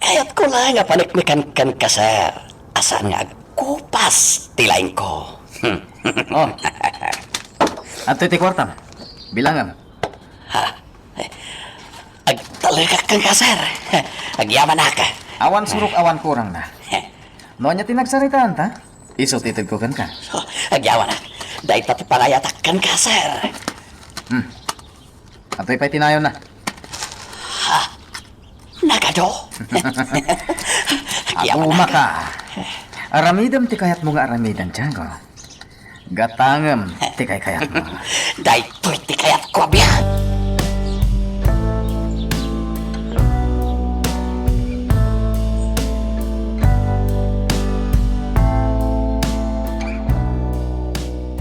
Kayat ko lang nga panikmikan kan ka, sir. Asan nga kupas tilain ko. Oh. Ato iti kwartam. Bilangan. Agtalaga kang ka, sir. Agyaman na ka. Awan surok awan kurang na. Nonya tinagsaritaan ta? Iso titid ko kan ka. Agyaman na. Dahil pati pangayatak kan ka, sir. Ato'y pa'y tinayon na. Nagado. Aguma ka. Aramidam ti kayat mo nga aramidan, Tiago. Gatangam ti kayat mo. Dahil to'y ti kayat ko biyan.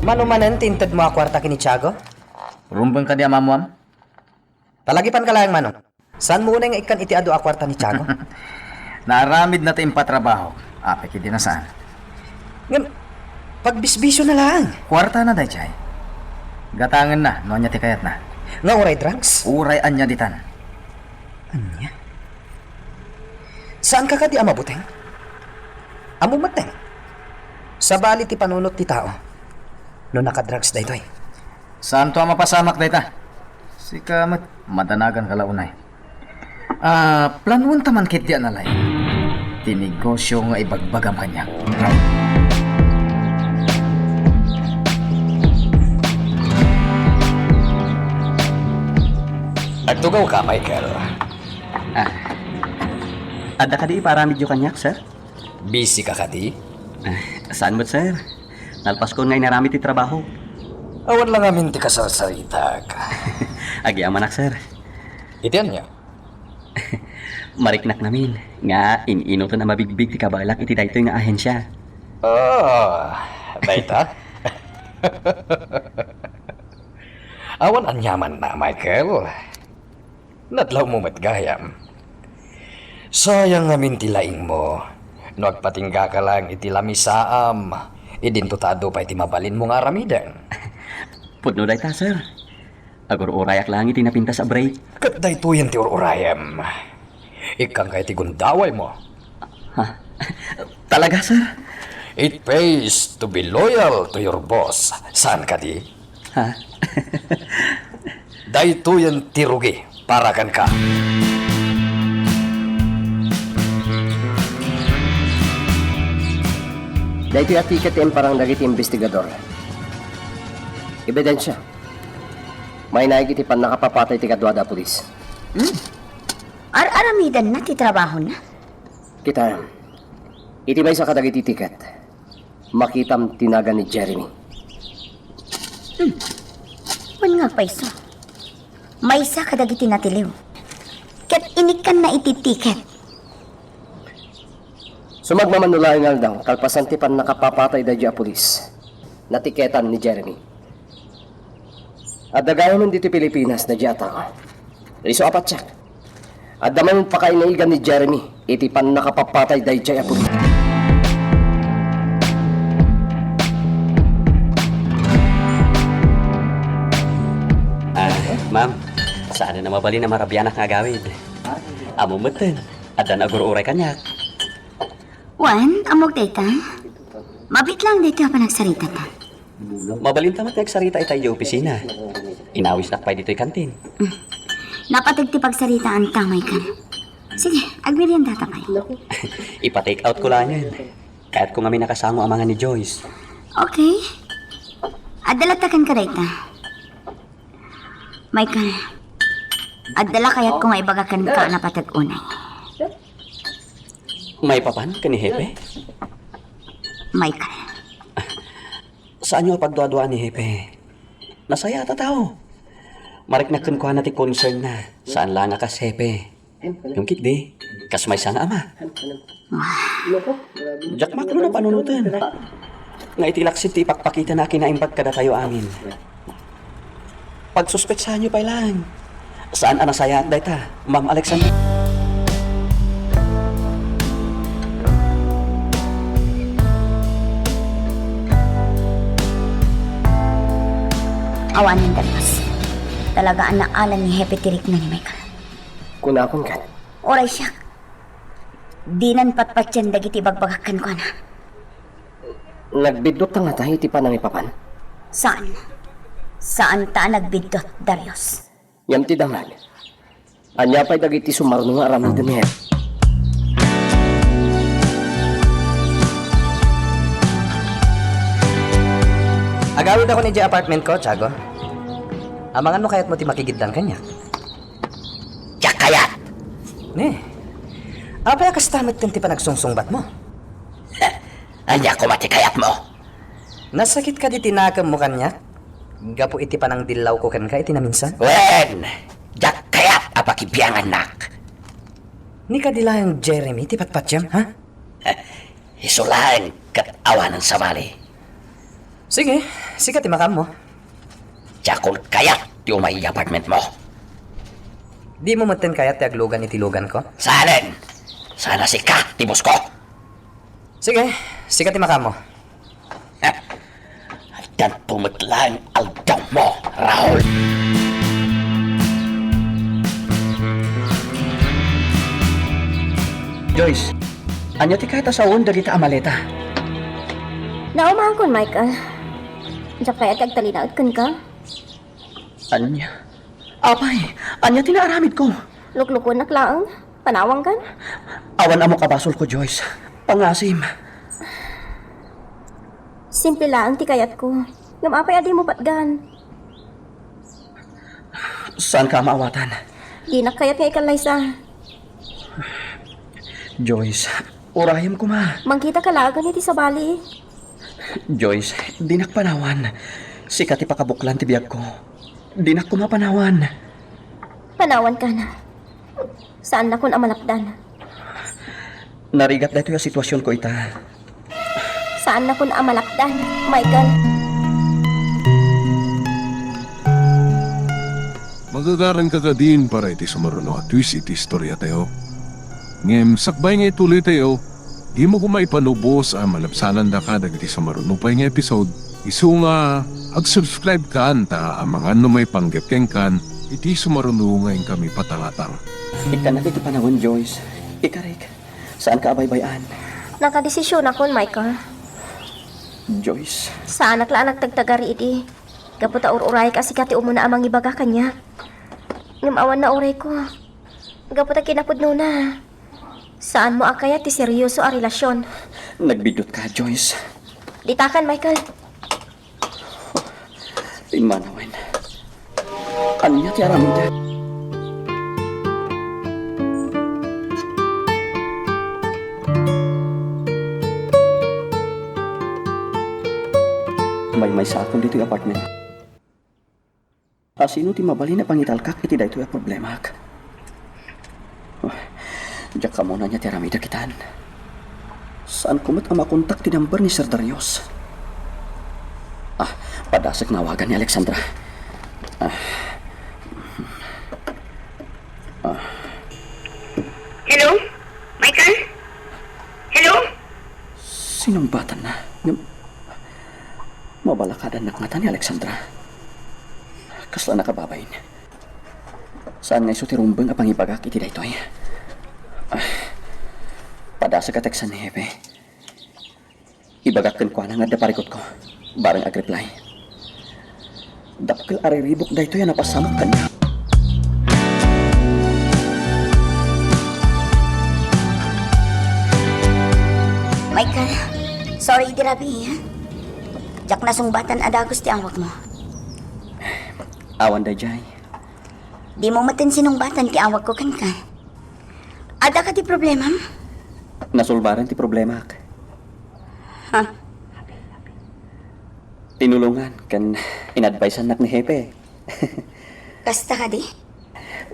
Manumanan tinted mo kwarta kini Tiago? Rumbang ka di amamuam? Palagipan ka lang manong. Saan mo nga ikan iti ado akwarta ni Tiago? Naramid na tayong patrabaho. Apik hindi na saan. Ngam, pagbisbisyo na lang. Kwarta na day, Chay. Gatangan na, nonya ti kayat na. Nga uray drugs? Uray anya ditan. Anya? Saan ka ka di amabuteng? Amumateng? Sa bali ti panunot ti tao. No nakadrugs da ito eh. Saan to ang mapasamak dayta? Sika madanagan kalaunay. Planuan taman kit di analay. Tinegosyo nga ibagbagam kanya. Agtugaw ka, Michael. Ada ka di paramid yung kanyak, sir? Busy ka di? Saan mo, sir? Nalpas ko ngay narami ti trabaho. Awan lang amin ti kasarsaritak. Agyaman nak, sir. Itian niya. Mariknak namin. Nga, iniino to na mabigbig ti kabalak iti daytoy nga ahensya. Oh, baita? Awan anyaman na, Michael. Nadlaw mo matgayam. Sayang amin tilaing mo. No agpatingga ka lang iti lamisaam. Idintutado pa iti mabalin mo nga aramidan. Pudno day ta, sir. Agor urayak lang iti napinta sa break. Kat dayto yan ti urayam. Ikang kay ti gundaway mo. Ha? Talaga, sir? It pays to be loyal to your boss. Saan ka di? Ha? Dayto yan ti rugi. Para kan ka. Dahito yung ticket yung parang nagiti investigador. Ebidensya. May naigiti pan nakapapatay ti kadwada pulis. Aramidan na ti trabaho na. Kita, iti may sa kadagiti ticket. Makitam tinaga ni Jeremy. Wan nga paiso. May sa kadagiti natiliw. Kat inikan na iti ticket. Sumagmamanulayan nga daw, kalpasan ti pan nakapapatay da dya pulis. Natiketan ni Jeremy. At dagayon dito Pilipinas na dya tao. Riso apat siya. At daman pakainaigan ni Jeremy, iti pan nakapapatay da dya pulis. Ma'am, saan na mabali na marabianak nga gawid? Amo meten, ada na uray kanyak. Wan, amog data. Mabit lang dito pa nagsarita ta. Mabalin tamat nagsarita itay di opisina. Inawis na pa dito'y kantin. Napatag ti pagsaritaan tamay ka. Sige, agmirian data kayo. Ipa-take out ko lang yan. Kahit kung kami nakasango ang mga ni Joyce. Okay. Adalatakan ka data. Michael, adala kayat kung maibagakan ka na patag-unay. May papan ka ni Hepe? Michael. Saan nyo pagduadua ni Hepe? Nasaya ta tao. Mariknakan ko na ti concern na. Saan lang nga kas Hepe? Yung kikdi, kasmay sa nga ama. Jack makro na panunutan. Nga itilaksit ti ipakpakita na kinaimbag kada kayo amin. Pagsuspeksahan nyo pa lang. Saan ang nasaya at dayta, Ma'am Alexander? Awanin Darius. Talaga ang naalan ni Hepe Tirik na ni Michael. Kunakon ka. Oray siya. Di nan patpatyan dagiti bagbagakan ko na. Nagbidot nga tayo ti panang ipapan. Saan? Saan ta nagbidot, Darius? Yam ti damag. Anya pa'y dagiti sumarno nga aramid ni Hepe. Agawid ako ni Jay apartment ko, Tiago. Amangan mo kaya't mo ti makigidlan kanya. Tiyak kayat! Apay kastamit kung ti panagsungsungbat mo. Anya ko matikayat mo. Nasakit ka di tinakam mo kanya? Gapo iti panang dilaw ko kan ka iti na minsan? Wen! Tiyak kayat apakibiyangan nak. Ni ka dilayang Jeremy ti patpatyam, ha? Isulahan kat awanan sa mali. Sige, sikat ti makam mo. Tiyakol kayat ti umay apartment mo. Di mo maten kaya ti aglugan iti lugan ko? Salen! Sana si ka, tibos ko. Sige, sikat ti makam mo. Dan pumutlang aldaw mo, Raul. Joyce, anya ti kahit asawon dagiti amaleta. Naumahan kon, Michael. Diyak kaya tagtalinaot kun ka? Anya? Apay, anya tinaaramid ko. Luklukon na klaang. Panawang kan? Awan amo kabasol ko, Joyce. Pangasim. Simple lang ti kayat ko. Gamapay adi mo patgan. Saan ka maawatan? Di na kayat nga ikalaysa. Joyce, urayam ko ma. Mangkita ka lagan iti sa bali. Joyce, dinak panawan. Sikat ipakabuklan ti biyag ko. Dinak ko mapanawan. Panawan ka na. Saan na kun amalapdan? Narigat dito yung sitwasyon ko ita. Saan na kun amalapdan, Michael? Magagaran ka din para iti sumaruno at twist iti istorya tayo. Ngem, sakbay nga ituloy tayo, di mo kumaipanubos ang malapsanan da ka dagiti sumaruno pa nga episode. Isu nga, ag-subscribe ka ta ang mga may panggap kan, iti sumaruno ngayon kami patalatang. Ika na iti panahon, Joyce. Ikarik, saan ka abaybayan? Nakadesisyon ako, Michael. Joyce. Saan naklaan nagtagtagari iti? Kaputa ururay kasi kati umuna amang ibaga kanya. Ngamawan na uray ko. Kaputa kinapudno na. Saan mo akaya ti seryoso a relasyon? Nagbidot ka, Joyce. Ditakan, Michael. Imanawen. Anya ti aramid. May sakon dito yung apartment. Asino ti mabali na pangitalkak iti dayto yung problema. Diyak ka muna niya ti aramid kitan. Saan kumot ang makontak ti number ni Sir Darius? Padasag nawagan ni Alexandra. Hello? Michael? Hello? Sinong bata na? Mabalakadan na ngata ni Alexandra. Kasla nakababayin. Saan nga iso ti rumbeng apang ibagak iti daytoy? Padasag ka teksan ni Hepe. Ibagak ken kwa nga daparikot ko. Barang ag-reply. Dakkel ariribok daytoy na napasamok kanya. Michael, sorry dirabi, ha? Jak na sungbatan adagos ti awak mo. Awan da jay. Di mo matin sinungbatan ti awak ko kan ka. Ada ka ti problema? Nasulbaran ti problema. Ha? Tinulungan kan inadvisean nak ni Hepe. Kasta ka di?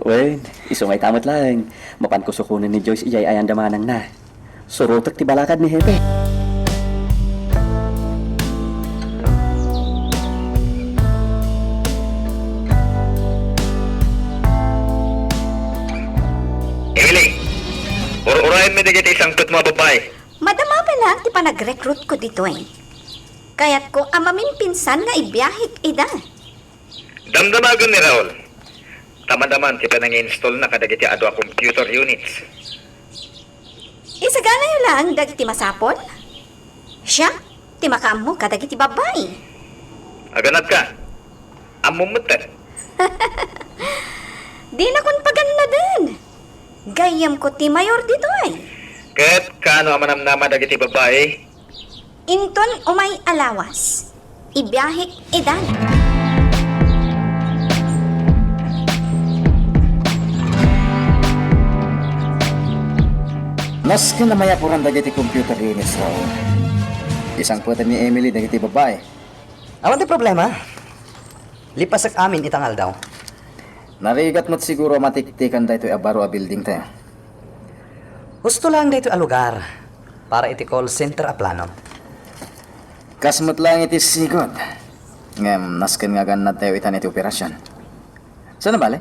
Wen, isungay tamot lang. Mapan ko sukunin ni Joyce iyay ayan damanang na. Surutak ti balakad ni Hepe. Emily, urayan mo dagiti isang tut mo babae. Madama pa lang ti pa nag-recruit ko dito eh. Kaya't ko amamin pinsan nga ibiyahik ida. Damdamagan ni Raul. Tamadaman ti pa nang-install na kadagiti adwa computer units. Isagana yun lang dagiti masapol. Siya, ti makamu kadagiti babae. Aganat ka. Amumutan. Di na kun paganna din. Gayam ko ti mayor dito ay. Ket kaano amanamnama dagiti babae? Inton umay alawas. Ibiyahik idan. Nas ka na mayapuran dagiti computer units raw. Isang putan ni Emily dagiti babae. Awan ti problema. Lipasak amin itangal daw. Narigat mo't siguro matiktikan da ito abaro a building tayo. Gusto lang dito a lugar para iti call center a plano. Kasmot lang iti sigod. Ngem, nasken nga ganad tayo itan iti operasyon. Sana bale?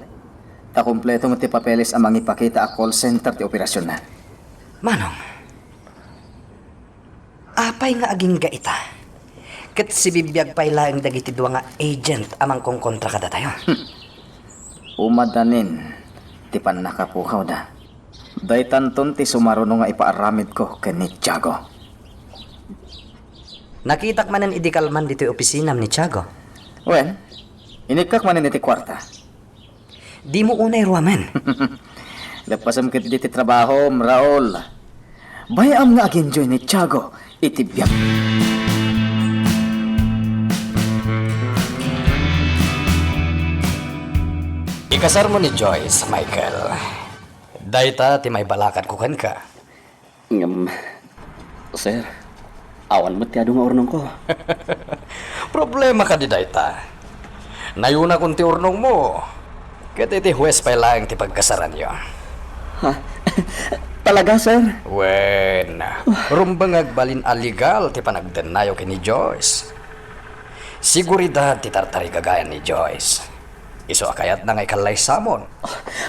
Ta kumpleto mo ti papeles amang ipakita a call center ti operasyon na. Manong, apay nga aging gaita. Ket si bibiyag pay laeng dagiti dua nga agent amang kong kontra kada tayo. Umadanin, ti pan nakapukaw da. Daytanton ti sumaruno nga ipaaramid ko ken ni Tiago. Nakitak manen idikalman dito opisinam ni Tiago. Wen, inikak manin iti kwarta. Di mo unay ruaman. Lapasam kit diti trabaho, Raul. Bayam nga aginjoy ni Tiago iti biyak. Ikasar mo ni Joyce, Michael. Dayta, ti may balakat ko kan ka. Sir, awan mo ti adu nga urnong ko. Problema ka di dayta. Nayuna kung ti urnong mo. Ket iti huwes pay lang ti pagkasaran yo. Ha? Talaga, sir? Wen, rumbang agbalin aligal ti panagdenayo kini Joyce. Siguridad ti tartari kagayan ni Joyce. Iso akayat na nga ikalay samon.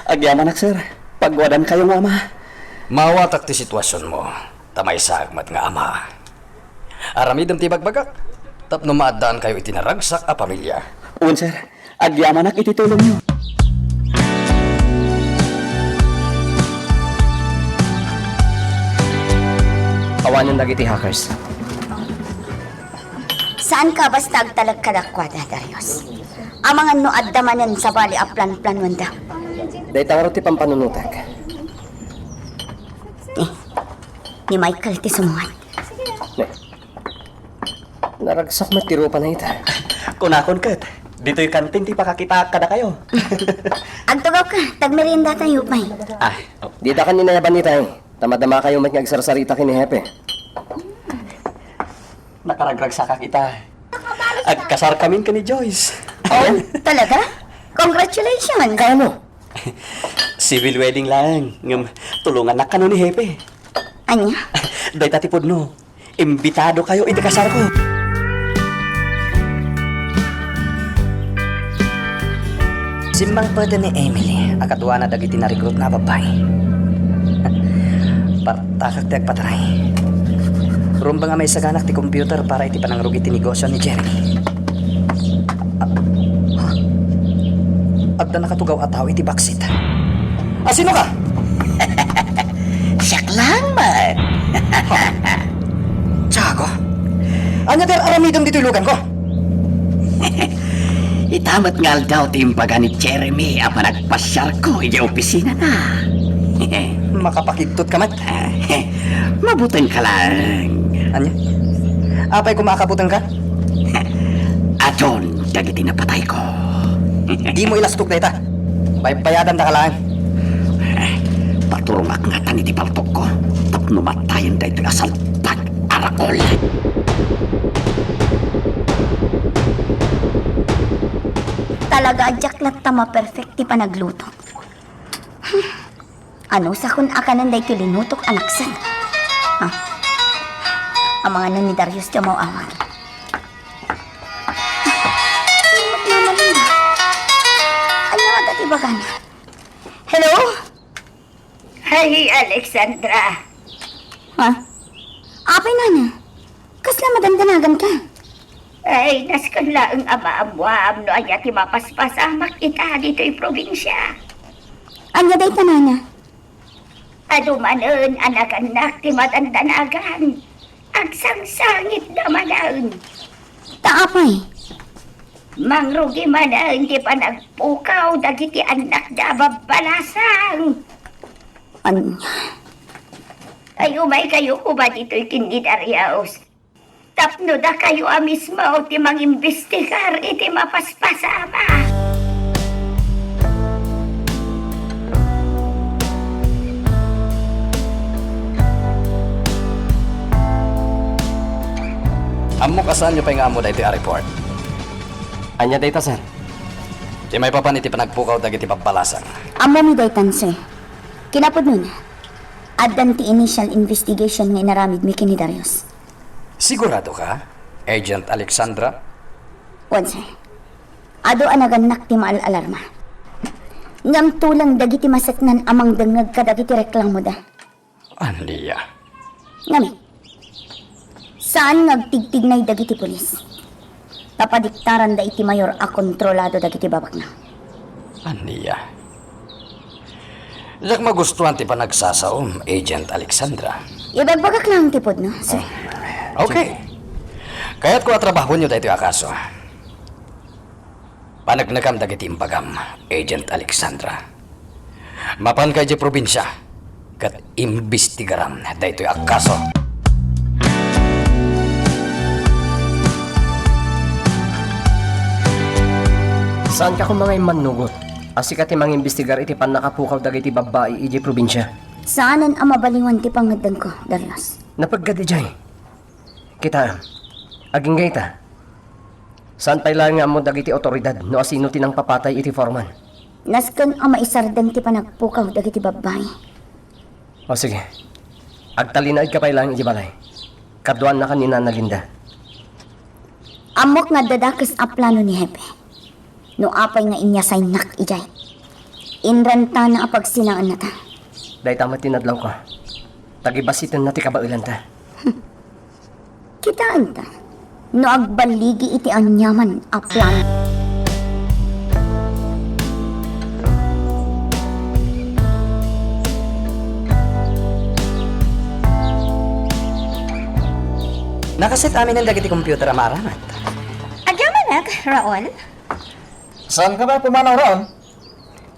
Agyaman sir. Pagwadan kayo nga ama. Mawatak ti sitwasyon mo. Tamay sagmat nga ama. Aramidam ti bagbagak. Tapno maadaan kayo itinaragsak a pamilya. Un sir. Agyaman iti tulong nyo. Awanan dagiti hackers. Saan ka basta agtalag kadakwada, Darius? Amangan no addamanen sa bali a plan-plan wanda. Dayta ti pampanunutak. Ni Michael ti sumuhan. Naragsak matiro pa na ita. Kunakon kat. Dito'y kantin ti pakakita kada kayo. Agtugaw ka, tagmerienda tayo pay. Dita kanina yaban ni tayo. Tamadama kayo mat ngagsarsarita kini Hepe. Nakaragragsak kita. Agkasar kami ka ni Joyce. Oh, talaga? Congratulations! Kano? Civil wedding lang. Tulungan na kano ni Hepe. Anya? Day tatipod no. Imbitado kayo iti kasar ko. Simbang pwede ni Emily, akatuwa na dagiti na recruit na babae. Partakak ti agpataray. Rumba nga may saganak ti computer para iti panangrugi ti negosyo ni Jeremy. Agda nakatugaw at tao iti baksit. Sino ka? Siyak lang man. Tiago? Anya der aramidam dito ilugan ko? Itamat nga daw timbaga ni Jeremy ang nagpasyar ko iya opisina na. Makapakidtot ka mat. Mabutan ka lang. Anya? Apay kumakabutan ka? Aton, dagiti napatay ko. Di mo ilastok na ita. Baybayadan da ka lang. Paturong nga tani di paltok ko. Tapno matayan da ito asal pag-arakol. Talaga adyak lat tama perfect ti panagluto. Ano sa kun akanan day kilinutok anaksan? Ha? Ang mga nun ni Darius siya mauawag. Limot naman na. Ano nga dati ba ka na? Hello? Hi, Alexandra. Ha? Apay na na. Kasla madandanagan ka. Ay, naskan laang ama-amwam no aya ti mapaspasamak ita dito yung probinsya. Anya day tanana. Adumanon anak-anak ti matandanagan. Agsangsangit na manaon. Taapay. Mangrugi manaon ti panagpukaw dagiti anak da babalasang. Anya? Ay umay kayo ko ba dito'y kindidaryaos? Tapno da kayo mismo ti mangimbestigar iti mapaspasama. Amo kasan nyo pa nga amo dahil a report. Anya data, sir. Di may papan iti panagpukaw dagiti pabalasang. Amo mi day tanse. Kinapod nun. Addan ti initial investigation nga inaramid mi kini Darius. Sigurado ka, Agent Alexandra? Onse. Ado anaganak ti maal-alarma. Ngam tulang dagiti masaknan amang dengeg kadagiti reklamo da. Andiya. Ngami. Saan nagtigtignay dagiti pulis? Tapadiktaran da iti mayor a kontrolado dagiti babak na. Andiya. Yak magustuhan ti panagsasaom, Agent Alexandra. Ibabagak lang tipod, no? Sir. Okay. Kaya't ko atrabaho nyo dahito akaso. Panagnagam dagiti impagam, Agent Alexandra. Mapan kay di probinsya, kat imbestigaram dahito akaso. Saan ka kung mga manugot? Asikat ti mangimbestigar iti pan nakapukaw dagiti babae iti probinsya. Saanan ang mabalingan ti pangadang ko, Darius? Napagkadi jay. Kita, aging gayta. Saan pa ilang nga mo dagiti otoridad no asino tinang papatay iti foreman? Naskan ang maisardan ti panagpukaw dagiti babae. O sige, agtalinaid ka pa ilang iti balay. Karduan na kanina na Linda. Amok nga dadakas a plano ni Hepe. No apay nga inyasay nak ijay. Inranta na apagsinaan na ta. Dahil tama tinadlaw ka. Tagibasitin na ti kabailan ta. Kitaan ta. No agbaligi iti anyaman a plano. Nakaset amin ang dagiti computer amaramat. Agamanak, Raul. Saan ka ba pumanaw ron?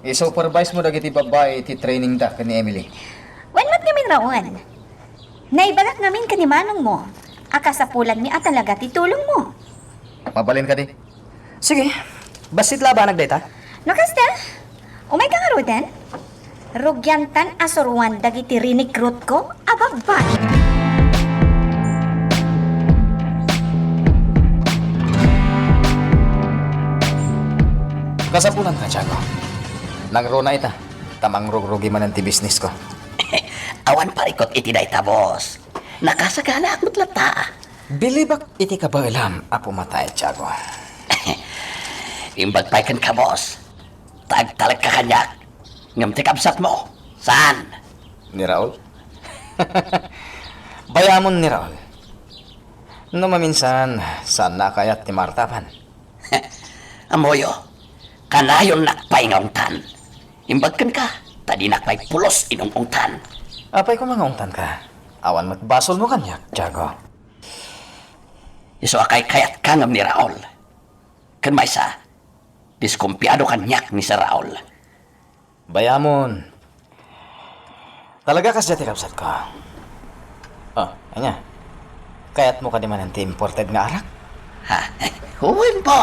I-supervise mo dagiti babae iti training da ni Emily. Wanmat namin, Raul. Naibalak namin kanimanong mo. Akasapulan mi at talaga titulong mo. Mabalin ka di. Sige, basit labanag data. Nakasta, umay ka nga rodan? Rugyantan asuruan dagiti rinikrut ko, ababay. Kasapulan ka, Tiago. Nangro na ita. Tamang rugrugi man ang ti business ko. Awan parikot iti dayta, boss. Nakasagana akot lata. Bilibak iti ka ba ilam apo matay, Tiago? Imbag paikan ka, boss. Tagtalag ka kanyak. Ngam ti kabsat mo. Saan? Ni Raul? Bayamon ni Raul. No maminsan, saan na kayat ti Martapan? Amoyo, kanayon nakpay nga ungtan. Imbagkan ka, tadi nakpay pulos inong ungtan. Apay ko mga ungtan ka. Awan magbasol mo kanyak, Tiago. Iso akay kayat ka ngam ni Raul. Kan maysa, diskumpiyado kanyak ni sa Raul. Bayamon. Talaga kas jati kapsat ko. Oh, anya. Kayat mo ka di man ang imported nga arak? Ha? Huwin po!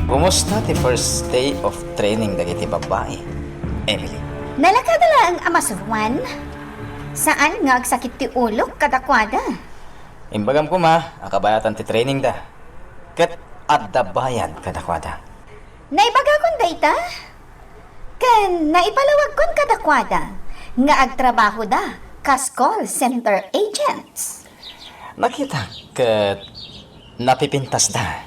Kumusta ti first day of training dagiti babae, Emily? Nalakadala ang amasuruan. Saan nga agsakit ti ulo kadakwada? Imbagam ko ma, akabayatan ti training da. Kat at dabayan kadakwada. Naibagakon dayta? Kan naipalawag kon kadakwada nga agtrabaho da kas call center agents. Nakita kat napipintas da.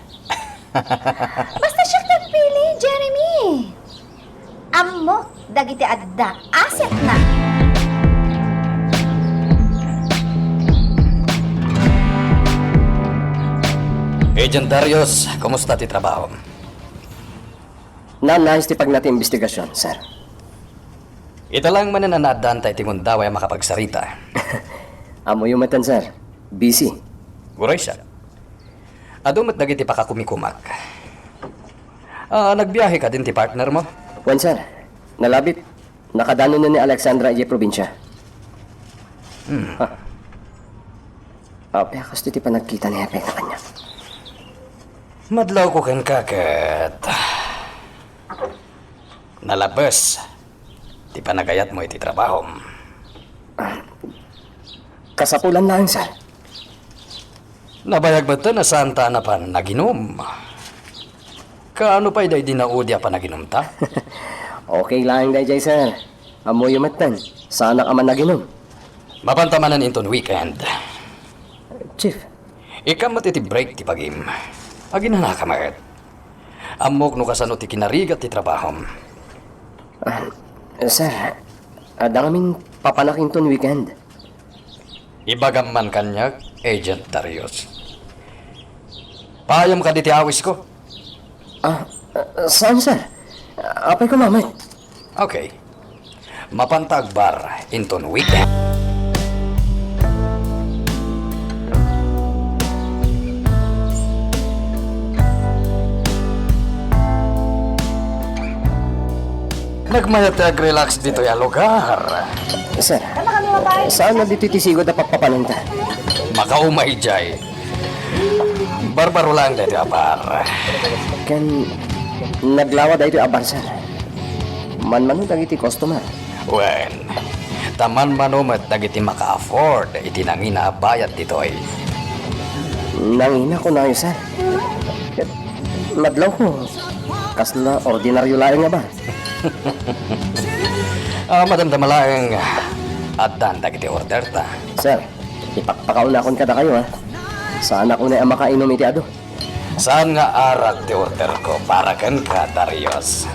Basta siya nagpili, Jeremy. Ammo, dagiti adda, asset na. Agent Darius, kumusta ti trabaho? Nais ti pag natin investigasyon, sir. Ito lang man na nadaan tayo tingon daway makapagsarita. Amo yung matan, sir. Busy. Guray siya. Adumat nagiti pa ka kumikumak. Nagbiyahe ka din ti partner mo? Wan, sir. Nalabit. Nakadano na ni Alexandra Ije probinsya. Pekas ti pa nagkita ni Hepe ka kanya. Madlaw ko kan kakat. Nalabas. Di pa nagayat mo iti trabaho. Kasapulan lang, sir. Nabayag ba ito na santa na pa naginom? Kaano pa'y day dinaudya pa naginom ta? Okay lang, dayjay, sir. Amo yung matan. Sana ka man naginom. Mapantamanan inton weekend. Chief. Ikaw matiti break ti pagim. Agin na kamagat. Amok no kasano ti kinarigat ti trabaho. Sir, ada ngamin papanakin ton weekend. Ibagam man kanya, Agent Darius. Payam ka di ti awis ko. Saan, sir? Apay ko mamay. Okay. Mapantag bar inton weekend. Nagmayatag relax dito ya lugar. Sir, saan na dito tisigod na papapanunta? Makaumay jay. Barbaro lang dito abar. Kan naglawa dito abar, sir. Man-mano dagiti customer. Wen, taman manumat dagiti maka-afford iti nangina bayad dito ay. Nangina ko na yun, sir. Madlaw ko. Kasla ordinaryo lang nga ba? Madamdamalang at dandag iti order ta. Sir, ipakpakaunakon kada kayo, ha? Sana ko na ang makainom iti ado. Saan nga arag ti order ko para kan ka, Darius?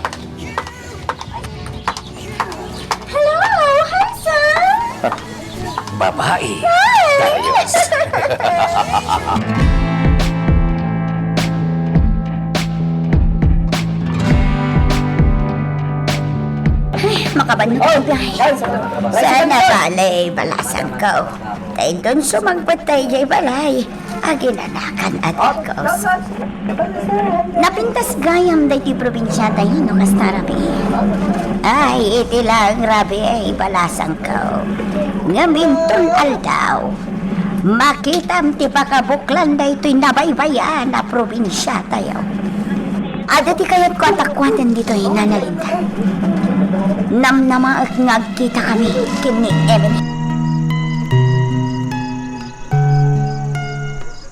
Hello, handsome! Babae, Darius. Makabanong ko biyahe. Sana balay balasan ko. Kaya doon sumagpatay jay balay. Aginanakan at ikos. Napintas gayam day ti probinsya tayo no kastarabi. Ay, iti lang rabi ay balasan ko. Ngamintong aldaw. Makitam ti pakabuklan day to'y nabaybayan na probinsya tayo. Ada ti kayat ko atakwatan dito hinanalindan. Namnama at nagkita kami kini Emily.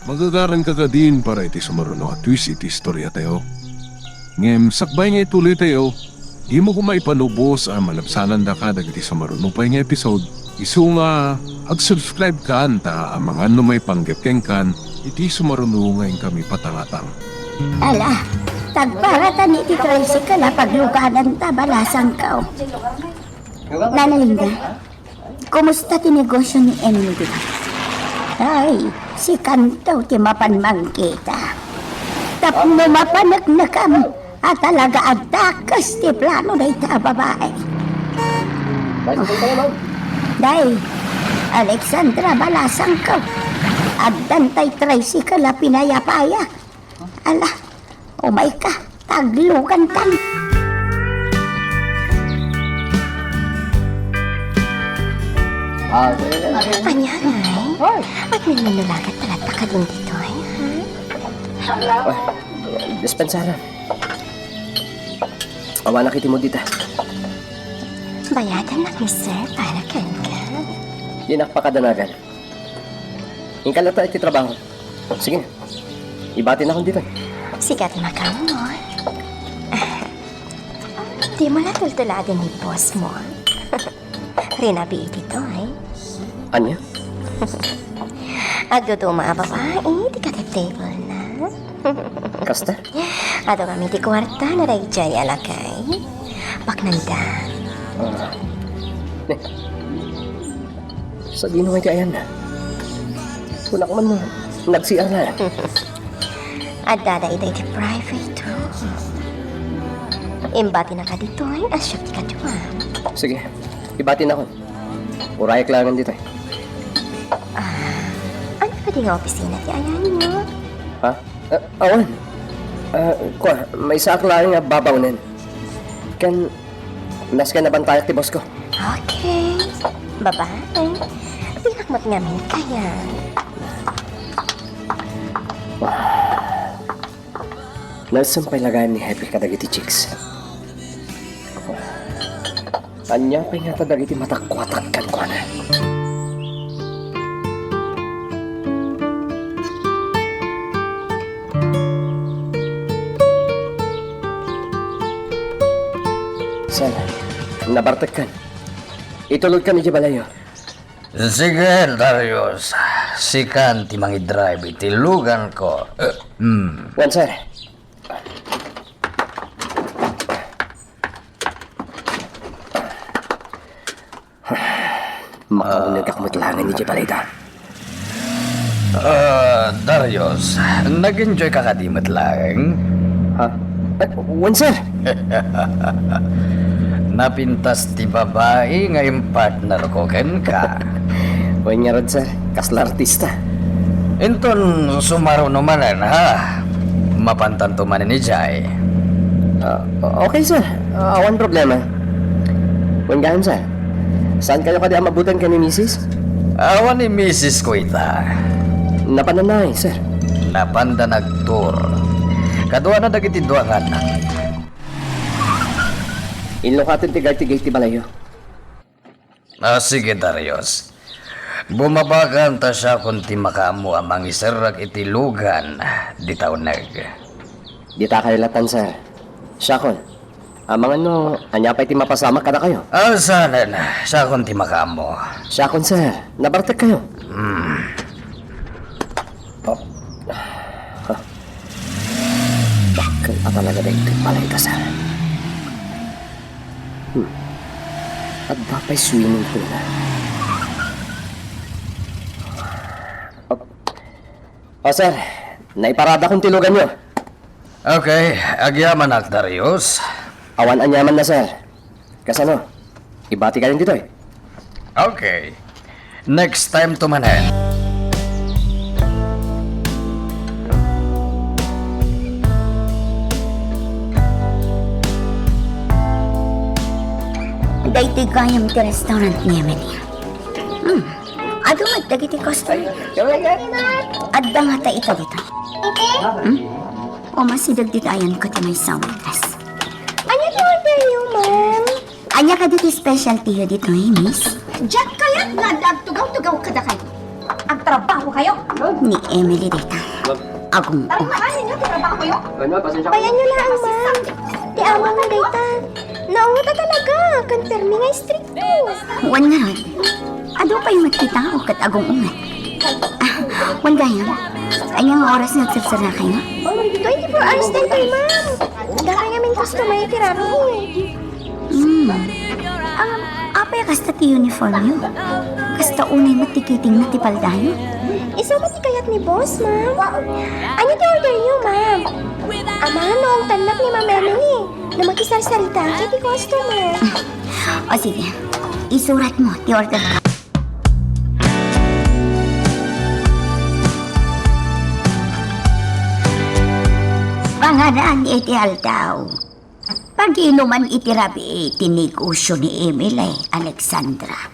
Magagaran ka ka din para iti sumaruno at twist iti istorya tayo. Ngem, sakbay nga ituloy tayo, di mo kumaipanubos ang malapsanan da ka dagiti sumaruno pa nga episode. Isu nga, ag-subscribe ka anta ang mga numay panggepkeng kan, iti sumaruno ngayon kami patangatang. Ala, tagparatan iti tricycle na pagluganan ta balasang kao. Nanalinda, kumusta ti negosyo ni Emily dito? Ay, si Kanto ti mapanmang kita. Tapno mapanagnakam at talaga adakas ti plano na ita babae. Day, Alexandra balasang kao. Agdantay tricycle na pinayapaya. Ala, umay ka, taglugan tan. Panyangay, at nanunulagat talaga ka dun dito eh. Dispensara. Awa na kiti mo dita. Bayadan na ni sir para kan. Di nakpakadanagan. Ingkalata iti trabaho. Sige, ibati na akong dito. Sikat makamo. Di mo natultulagan ni boss mo. Rinabi dito eh. Anya? Agdo mga babae, di ka table na. Kasta? Ato kami di kwarta na rin dyan alakay. Paknanda. Sabihin mo kay ayan na. Wala ko man mo. Nag-CR na. At dada ito iti private room. Imbati na ka dito ay asyap di ka duwan. Sige, ibatin ako. Uray kailangan dito eh. Ano pa di nga opisina ti ayan niyo? Ha? Awan. May sakla nga babawnin. Kan, nas ka nabantayak ti boss ko. Okay. Bye-bye. Pinakmat ngamin kaya. Nalsampay lagayan ni Happy kadagiti chicks. Anya pa nga tadagiti matakwatakkan ko na. Sana, nabartag kan. Itulog ka ni Jabalayo. Sige, Darius. Sikan ti mangi drive iti lugan ko. Wan, sir. Makaunag ako matlangan ni Jabalita. Darius, nag-enjoy ka kadimot lang? Ha? Wan, sir. Napintas ti babae ngayong partner ko ken ka. Wan nga rod, sir. Kasla artista. Inton sumaro naman ha. Mapantanto man ni Jai. Okay, sir. Awan problema. Wan gahan, sir. Saan kayo kadi mabutan ka ni Mrs.? Awan ni Mrs. ko ita. Napananay, sir. Napanda nagtur. Kadua na dagiti duangan. Inlokatin tigay-tigay ti balayo. Sige, Darius. Bumabagan ta siya kung ti makamu amang isarag iti lugan di taunag. Di ta kailatan, sir. Siya kon. Amang ano, anya pa iti mapasama kada kayo? Sana na. Siya kung ti makamu. Siya kon, sir. Nabartag kayo. Bakal pa talaga na ito palay ka, sir. At bapay swimming pool na. Sir. Naiparada kong tilugan nyo. Okay, agyaman ak, Darius. Awan anyaman na, sir. Kasano? Ibati ka rin dito eh. Okay. Next time tumanen. Dayti kayam ti restaurant ni Emily. Ado magdagiti customer. Adda nga ta ito dito. O masidag ditayan ko ti may sawitras. Ano to order niyo, ma'am? Anya ka dito specialty yo dito eh, miss? Jack kaya nga nagtugaw-tugaw kada kayo. Ang trabaho kayo. Ni Emily dita. Agong Tara na kanin nyo, trabaho kayo. Bayan niyo lang, ma'am. Di ama nga dayta. Nauta talaga. Kantermi nga stricto. Wan nga ron. Ado pa yung magkita o kat agong ungat. Wan gayam. Kanyang oras nagsarsara kayo? 24 hours din kayo, ma'am. Dahil nga min customer yung tirami. Ang apay kasta ti uniform nyo. Kasta unay matikiting na tipaldayo. Isa matikayat ni boss, ma'am. Ano ti order niyo, ma'am? Ama, noong tanak ni Ma'am Emily na magkisarsarita kay ti customer. O sige, isurat mo, ti order ka. Pangalan iti aldaw. Pag-inuman iti rabi tinegosyo ni Emily, Alexandra.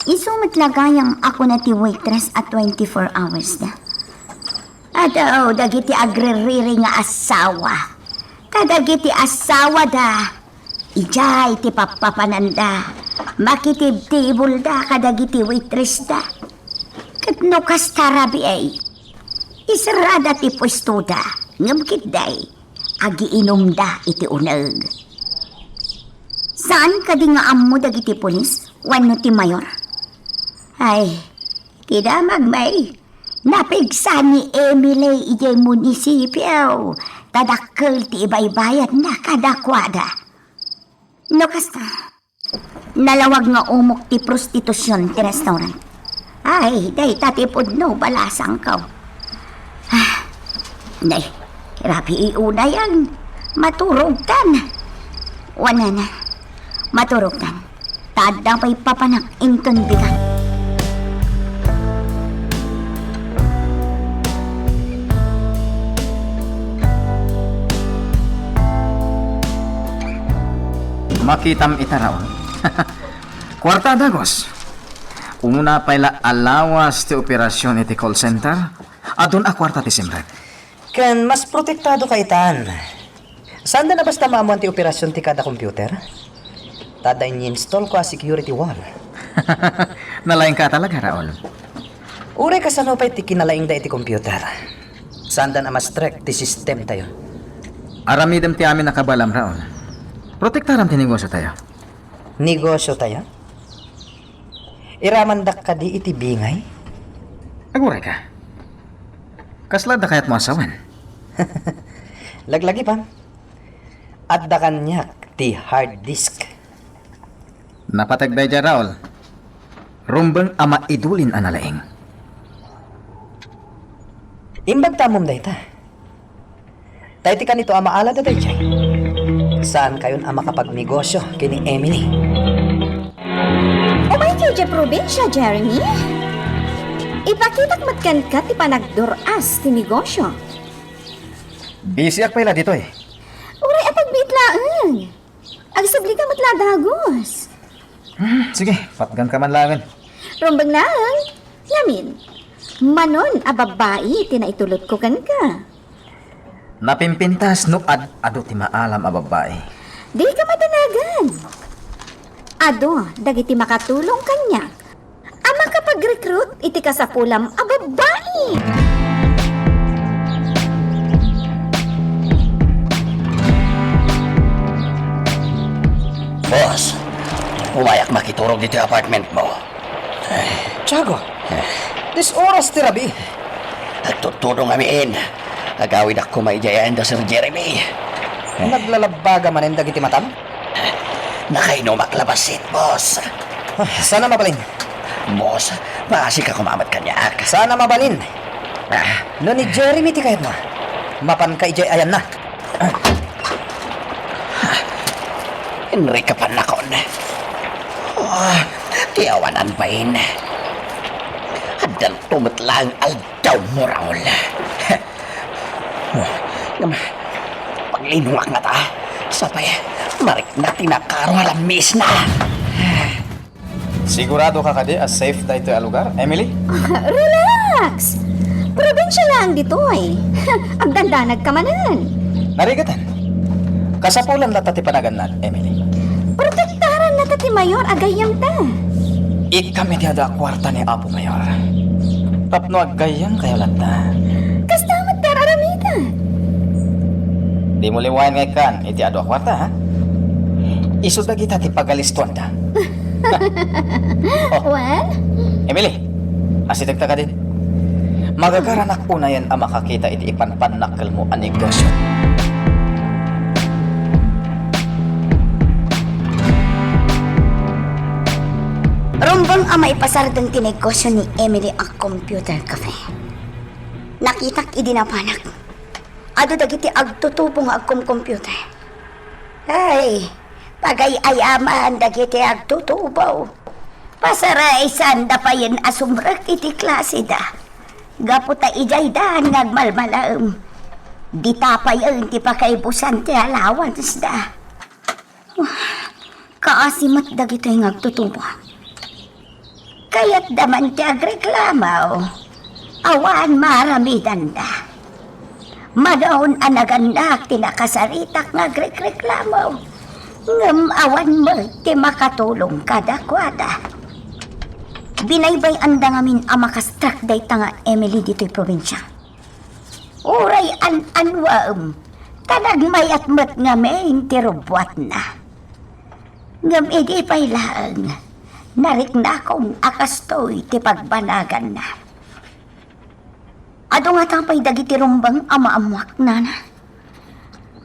Isumat lagayang ako na ti waitress at 24 hours na. Adaw, dagiti agreriri nga asawa. Kadagiti asawa da. Ijay ti papapananda. Makitib-tibol da kadagiti waitress da. Kadno kas tarabi ay. Israda ti pwesto da, ngamkit day, agi inom da iti uneg. Saan ka di nga ammo dagiti pulis, wano ti mayor? Ay, kidamag may, napigsan ni Emily ijay munisipyo, tadakkel ti ibaybayad na kadakwada. No kasta, nalawag nga umok ti prostitusyon ti restaurant. Ay, day tatipod no, balasang ka. Day, rapi iuna yan. Maturog kan. Wana na. Maturog kan. Tadang pa'y papanak intundigan. Makitam itaraon. Kwarta dagos. Una pala alawas ti operasyon iti call center. Adun a kwarta ti simret. Kan mas protektado ka itan. Saan na basta maamuan ti operasyon ti kada computer? Tada install ko a security wall. Nalaing ka talaga, Raul. Ure ka sa nopay ti kinalaing da iti computer. Saan na mas strict ti system tayo? Aramidem ti amin nakabalam, Raul. Protektaram ti negosyo tayo. Negosyo tayo? Iramandak ka di iti bingay? Aguray ka. Kaslad na kayat mo asawan. Laglagi pa. At da kanyak ti hard disk. Napatagday dyan, Raul. Rumbang ama idulin analaing. Imbag tamom day ta. Tayo ti kanito ama ala da day chay. Saan kayon ama kapag negosyo kini Emily? Umay kayo dyan probinsya, Jeremy. Ipakitak matkan ka ti panagduras ti negosyo. Busy ak pala dito eh. Uray apagbiitlaan. Agsabli ka matladagos. Sige, patgan ka man langin. Rumbang lang. Yamin. Manon a babae tinaitulot ko kan ka. Napimpintas no ado ti maalam a babae. Di ka matanagan. Ado, dagiti makatulong kanya. Ama kapag-recruit, iti kasapulam a babae. Boss, umayak makiturog dito apartment mo. Tiago, dis oras ti rabi. Nagtutulong amin. Agawin ako maijayaan da Sir Jeremy. Naglalabaga man dagiti matam? Nakainom ak labasit, boss. Sana mabalin. Boss, maasi ka kumamat kanyak. Sana mabalin. No ni Jeremy ti kayat mo. Mapan ka ijay ayan na. Henry ka pa nakon. Oh, tiyawanan pa in. Hadal tumitlang aldaw mo, Raul. Paglinuwak na ta. Sabay, marik na tinakaro alam miss na. Sigurado ka kadi as safe tayo ito lugar, Emily? Relax. Probinsya lang dito eh. Ang dandanag ka manan. Narigatan. Kasapulan na tati panagan na, Emily. Protektaran na tati mayor agayam ta. Ikami ti ada kwarta ni Apo Mayor. Tapno agayang kayo lanta. Kastamat tararamita. Di mo liwain ngay kan, iti ado kwarta ha? Isu dagi ti pagalistuan ta. Well? Emily, asitag ka din. Magagaranak po na yan ang makakita iti ipanpanakal mo ang negosyo. Rumbang ama ipasardang tinegosyo ni Emily ang computer cafe. Nakitak idinapanak. Ado dagiti agtutubong agkom computer. Ay, pagayayaman dagiti agtutubaw. Pasaray sanda pa yan asumrak iti klase da. Gaputa ijay daan ngagmalmalaam. Di tapay ang ti pakaibusan ti allowance da. Kaasimat dagiti ngagtutubaw. Kaya't daman ti agreklamaw. Awan maramidan da. Madaon anagandak ti nakasaritak ngagreklamaw. Ngam awan mo ti makatulong kadakwada. Binaybay anda ngamin ang makastrak day tanga Emily dito'y probinsya. Uray an-anwaam. Tanag may atmat nga may tirubwat na. Ngam edi pa'y laang. Narik na akong akastoy ti pagbanagan na. Ado nga tapay dagiti rumbang ama-amwak na na.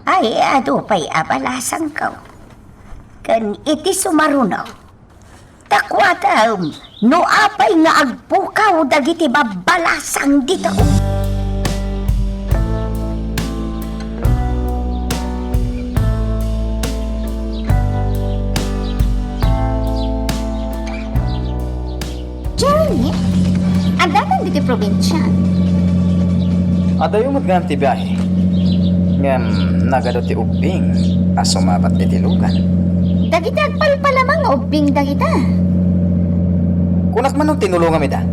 Ay, ado pa'y abalasang kaw. Kan iti sumarunaw. Takwataw, no apay nga agpukaw dagiti babalasang dito. Jeremy, ang datang diti probinsya. Adayo mo't ngam ti biyahe. Ngam nagadot ti ubing as sumabat ti tilugan. Dagiti agpalpalamang nga ubing dagita. Kunak man nung tinulungan mi da.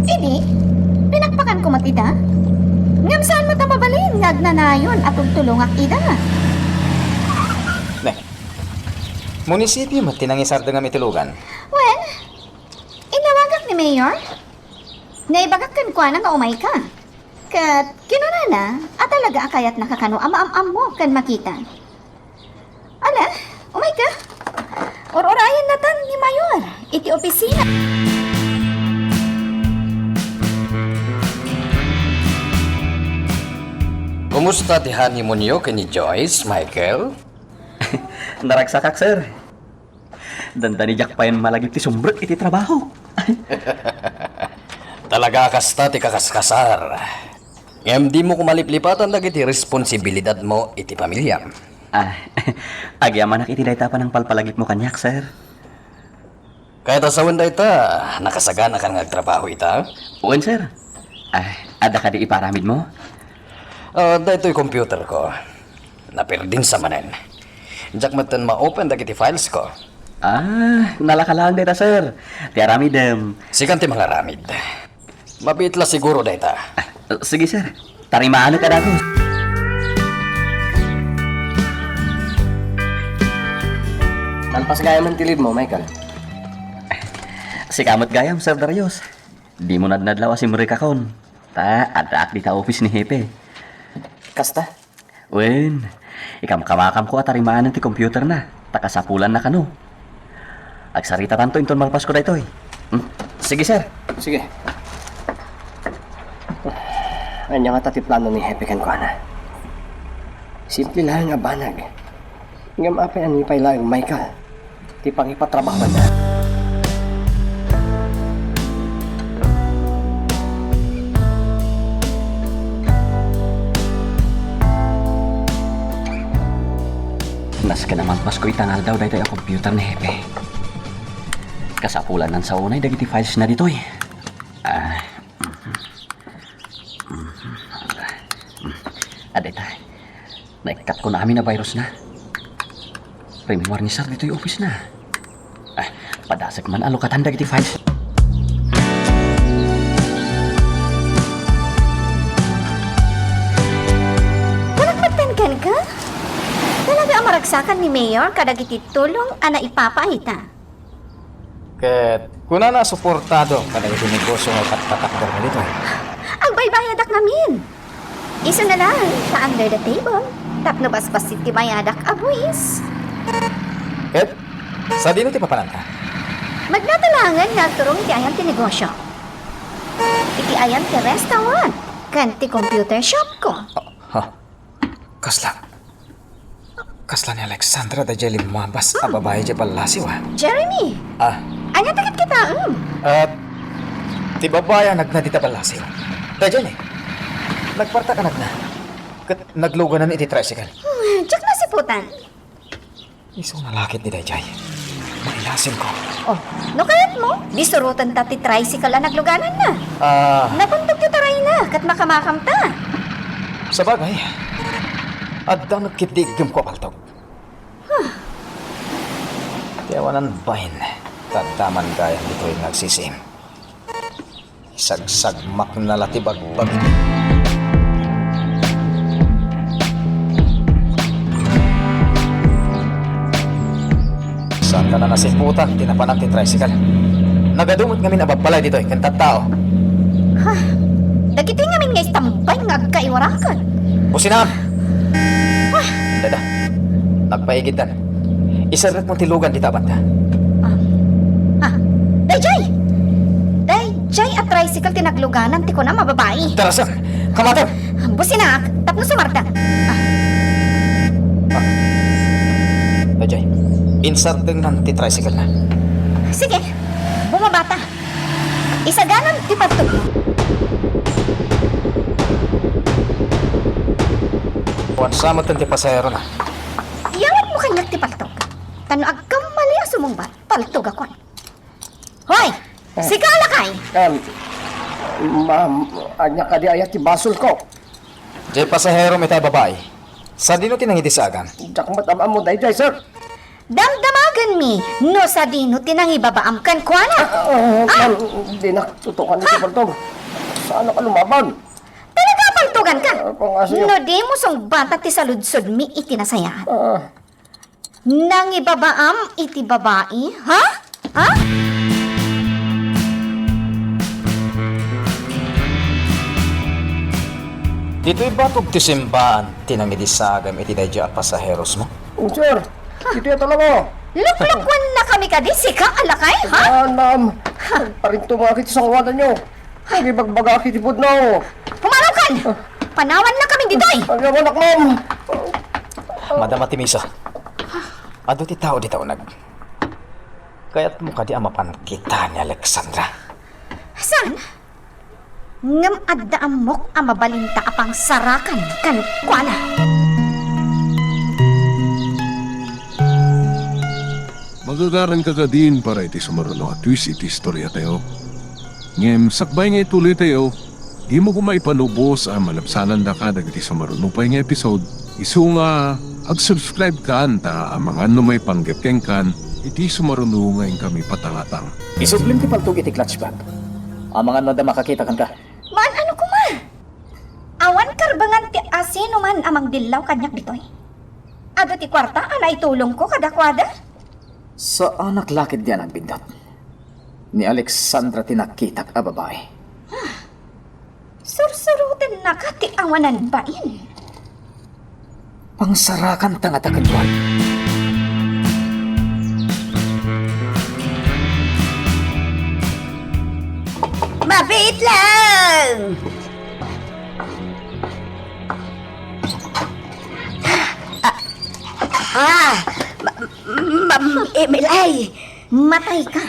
Ini, pinakpakan ko matida. Ngam saan mo tamabalin nga agnanayon at tulungak ida. Ne. Munisipyo mo tinangisarda nga mi tilugan. Well, inawagak ni Mayor. Naibagak kan kwa na nga umay ka. Kat kinuna na, at talaga akayat nakakano ama-am mo kan makita. Ala, umay ka. Or-orayan natan ni Mayor, iti opisina. Kumusta ti honeymoon niyo kini Joyce, Michael? Naragsakak, sir. Danda ni Jack pa yan malagip ti sumbrot iti trabaho. Talaga kasta ti kakaskasar. Ngem di mo kumaliplipatan dagiti responsibilidad mo iti pamilya. Agyaman iti dayta pa ng palpalagip mo kanyak, sir. Kahit asawan da ita, nakasagana ka nga trabaho ita? Uwan, sir. Ada ka di iparamid mo? Da ito'y computer ko. Napirdin sa manen. Diyak matan ma-open dagiti files ko. Nalakalaan dayta, sir. Ti aramid Sikan ti mga ramid. Mabitla siguro dayta. Sige, sir. Tarimaan ka dako. Talpas gaya man tilid mo, Michael. Si kamot gayam, Sir Darius. Di mo nadnadlaw si Mereka kon. Adaak di ta office ni Hepe. Kasta? Wen, ikam kamakam ko at tarimaan ti computer na. Takasapulan na kano. Agsarita tanto inton malpas ko daytoy. Sige, sir. Sige. Anya nga tati plano ni Hepe kan ko na. Simple lang nga banag. Ngam apay anipay lang, Michael. Ti pangipatrabaho na. Nas ka naman Pasko itangal daw daytoy ang computer ni Hepe. Kasapulan ng saunay dagiti files na ditoy. Aday tayo. Naikat ko na amin na virus na. Remember ni Sir dito yung office na. Padasag man alokatan dagiti files. Walang magtanggan ka? Talaga ang maragsakan ni Mayor kadagiti tulong ana ipapahita. Ket kuna na suportado kada iti negosyo nga patpatakbo mo dito. Ang baybayadak namin. Isa na lang sa under the table. Tapno basbas iti bayadak abuis. Ket sa dino ti papananta. Magdatalangan nga turong iti ayam ti negosyo. Iti ayam ti restaurant. Kan ti computer shop ko. Kasla ni Alexandra da jeli mambas a babae je palasi wa. Jeremy! Anya takit kita Ti babae nagnadita palasi. Da jeli. Nagparta ka na. Ket nagluganan iti tricycle. Diyak na siputan. Iso nalakit ni Dayjay. Mailasin ko. No kayat mo? Di surutan ta ti tricycle ang nagluganan na. Napuntog ti taray na, kat makamakam ta. Sa bagay. Adda nagkitigim ko paltog. Tiyawanan bahin. Tagtaman kaya dito yung nagsisim. Sagsagmak na latibagbag. Saan ka na nasiputan? Tinapanak ti tricycle. Nagadumot kami na babbalay dito, kantat tao. Dagiti ngamin nga istambay nga agkaiwarakan. Businam! Dada, nagpaigitan. Isarat mo tilugan di tabat. Dayjay! Dayjay at tricycle tinagluganan ti ko na mababae. Tarasan! Kamatan! Businak, tapno sa Marta. Dajay, insarteng ng ti tricycle na. Sige, bumabata. Isaganan ti patog. Buwan samot ang ti pasahero na. Iyangat mo kanyak ti paltog. Tano agkam mali asumong bat, paltog ako. Hoy! Sika alakay! Ma'am, anya ka di ayat ti basol ko. Jay pasahero may tayo babae. Sa dino tinang itisagan. Jakmat am mo dayjay, sir. Damdamagan mi, no sa dino tinang ibabaam kan kwa na. Ma'am, di na tutukan ni Paltog. Saan ka lumaban? Talaga paltogan ka? Pangasyo. No di mo song bata ti saludsod mi iti nasayaan. Nang ibabaam iti babae, ha? Ha? Dito'y batog ti simbaan tinang itisagam iti dayjay at pasaheros mo. Sir, ito yung talaga. Luklukwan na kami ka di, sika alakay, ha? Ma'am, paring tumakit sa kawanan nyo. Hindi bagbagakit ipod na. Pumanaw kan! Panawan na kami dito eh! Ang anak, ma'am. Madam Atimisa, ado ti tao di taonag. Kaya't mo ka di amapan kita ni Alexandra. Saan? Ngam adda amok ang mabalinta apang sarakan kan kuala. Magagaran ka din para iti sumaruno at twist iti istorya tayo. Ngem, sakbay nga ituloy tayo, di mo kumaipanubos ang malapsanan da ka dagiti sumaruno pa nga episode. Isu nga, ag-subscribe ka anta ang mga may panggapkeng kan, iti sumaruno ngayon kami patangatang. Isublim ti paltog iti clutch bag. Ang mga nada makakita kan ka. Man ano ko man? Awan karbangan ti asino man amang dilaw kanyak ditoy. Ado ti kwarta anay tulong ko kadakwada. Sa anak lakid diyan ang bindot. Ni Alexandra tinakitak a babae. Sursurutan na ka ti awanan bain. Pangsarakan tangatakan buwan. Mabait lang! Ma'am Emilay! Matay ka.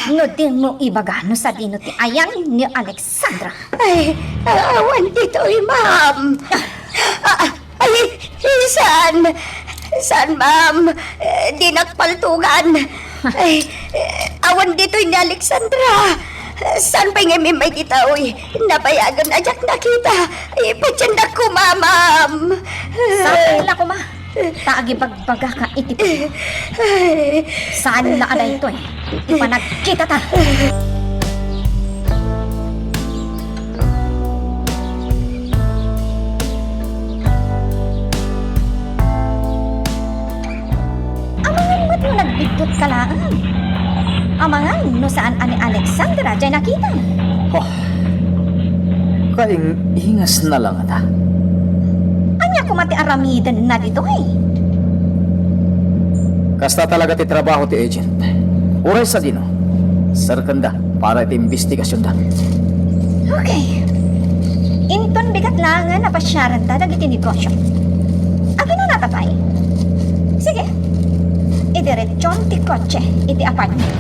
No din mo ibagano sa dino ti ayan ni Alexandra. Ay, awan dito'y ma'am. Ay, saan? Saan, ma'am? Di nagpaltugan. Ay, awan dito'y ni Alexandra. Saan pa nga may gitaoy? Napayagan na jak nakita. Ipatsandak ko, ma'am. Saan na ko ma? Taagi bagbaga ka iti. Saan na aday ito eh? Di pa nagkita ta. Amangan mo't mo nagbigdot ka lang. Amangan no saan ani Alexandra dyan nakita. Kaing ingas na lang ata. Anya ko mati aramidan na dito eh. Kasta talaga ti trabaho ti agent. Uray sa dino. Sarkanda para iti investigasyon da. Okay. Inton bigat langan na pasyaran ta dagiti negosyo. Agin na natatay. Sige. Idiretsyon ti kotse iti apartment.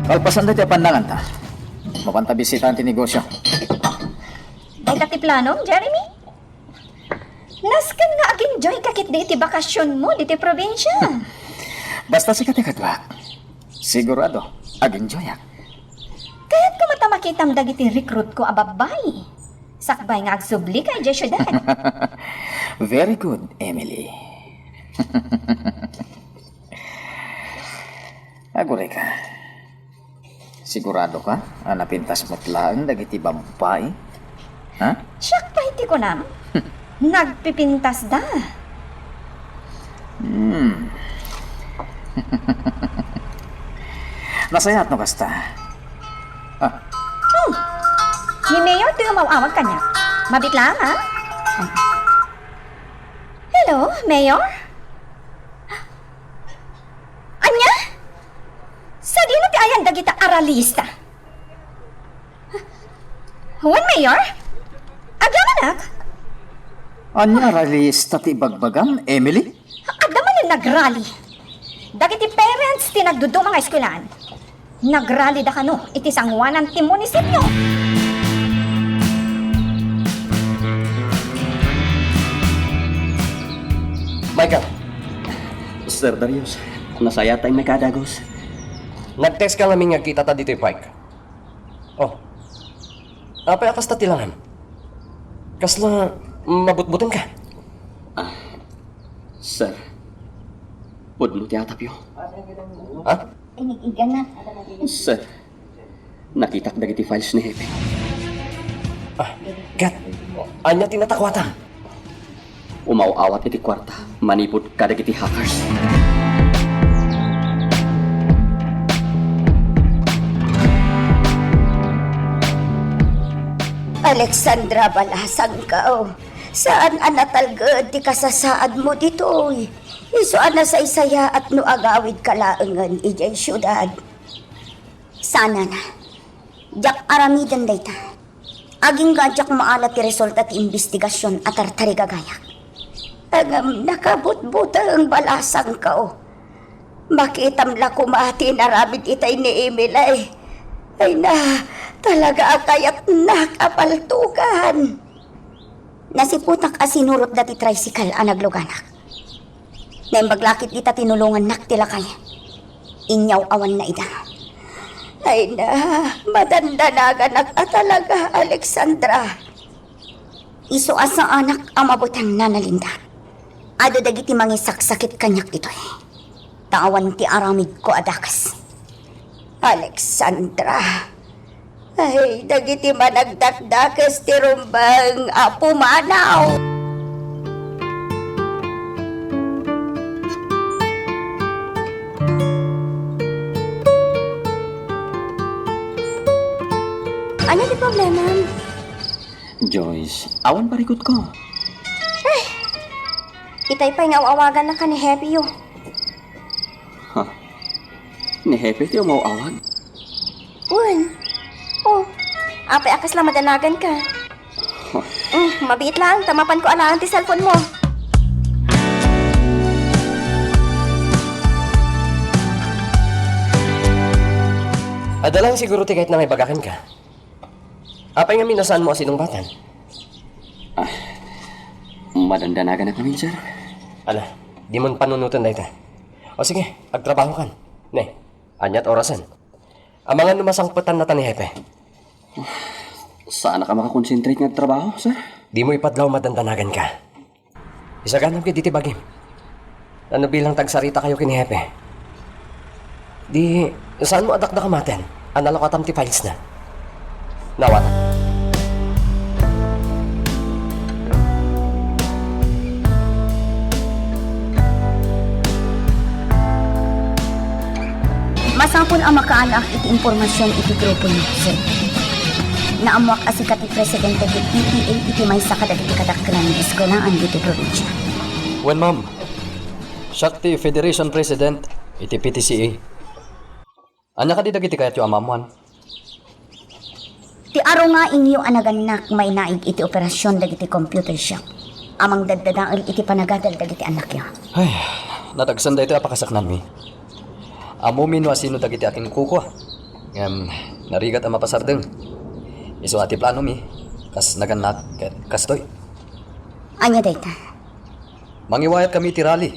Kalpasan da ti pandangan ta. Mapanta bisitahan ti negosyo. Ay tati plano, Jeremy? Naskan nga ag-enjoy kakit di iti bakasyon mo di ti probinsya. Basta si katikatwak. Sigurado, ag-enjoy ak. Kaya't ko matamakitam dagiti recruit ko ababay. Sakbay nga agsubli kay Jay syudad. Very good, Emily. Agure ka. Sigurado ka? Napintas mo't lang dagiti bampay? Ha? Siyak pa iti ko nam. Nagpipintas da. Nasayat no kasta. Ni Mayor, ito yung mawawag ka niya. Mabit lang, ha? Hello, Mayor? Anya? Sa di na ti ayan dagita aralista? Juan, Mayor? Agam anak? Anya ralista ti bagbagam, Emily? Agam na nagrally. Dagiti parents ti nagdudo mga eskwelahan. Nagrally da kano, iti sangwanan ti munisipyo. Michael, Sir Darius, nasaya tayong may kadagos. nag-text ka namin nga kita ta dito Pike. Oh, apay akas ta tilangan. Kasla, mabutbutin ka. Sir, pudlo ti atapyo. Ha? Inigigan na. Sir, nakitak dagiti files ni Hepe. Gat, anya tinatakwatan. Umauawat iti kwarta, manipod kadagiti hackers. Alexandra Balasang ka, Saan anatalgad ti kasasaad mo ditoy? Iso ana sa isaya at no agawid kalaengan ijay syudad. Sana na. Jak aramidan dayta. Aging gadyak maalat ti resulta ti investigasyon at artari gagayak. Agam nakabutbuta ang balasang ka, Makitam la kumati naramid itay ni Emil ay na, talaga akayat nakapaltukan. Nasiputak asinurot dati tricycle ang nagluganak. Naibaglakit ita tinulungan nak tilakay. Inyaw awan na ida. Ay na, madandanagan at talaga, Alexandra. Iso asa anak ang mabutang nanalinda. Ado dagiti mangisaksakit kanyak ito Tawan ti aramid ko adakas. Alexandra. Ay, dagiti managdakdakas ti rumbang apo manaw. Ano di problema? Joyce, awan parikot ko. Itay pa'y ngawawagan na ka ni Happy yo. Ha? Ni Hepe ti umauawag. Un. Oh, apay akas lang madanagan ka. Mabiit lang, tamapan ko alaan ti cellphone mo. Adalang siguro ti kahit na may bagakan ka. Apay nga minasaan mo asinong batan. Madandanagan na kami, sir. Ala, di mo panunutan na ita. O sige, agtrabaho kan. Ne, anyat orasan. Ang mga numasangpatan na ni Hepe. Saan ka makakonsentrate ng trabaho, sir? Di mo ipadlaw madandanagan ka. Isaganap ka diti bagim. Ano bilang tagsarita kayo kini Hepe? Di, saan mo adak na kamaten? Analokatam ti files na. Nawata. Masapon ang makaanak iti impormasyon iti grupo niyo, sir. Naamuak asikat ti presidente ti PTA iti may sakadag iti kadakkelan ng eskwelahan iti probinsya. When ma'am, siya ti Federation President, iti PTCA. Anya ka di dagiti kayat yung amamuan? Ti aro nga inyo anaganak may naig iti operasyon dagiti computer shop. Amang daddadaal iti panagadal dagiti anak yo. Ay, natagsan da ito apakasaknan mi. Amo minwa sino dagiti aking kuko. Narigat ang mapasardeng. Iso ati plano mi, kas naganak kastoy. Anya dayta? Mangiwayat kami ti rally.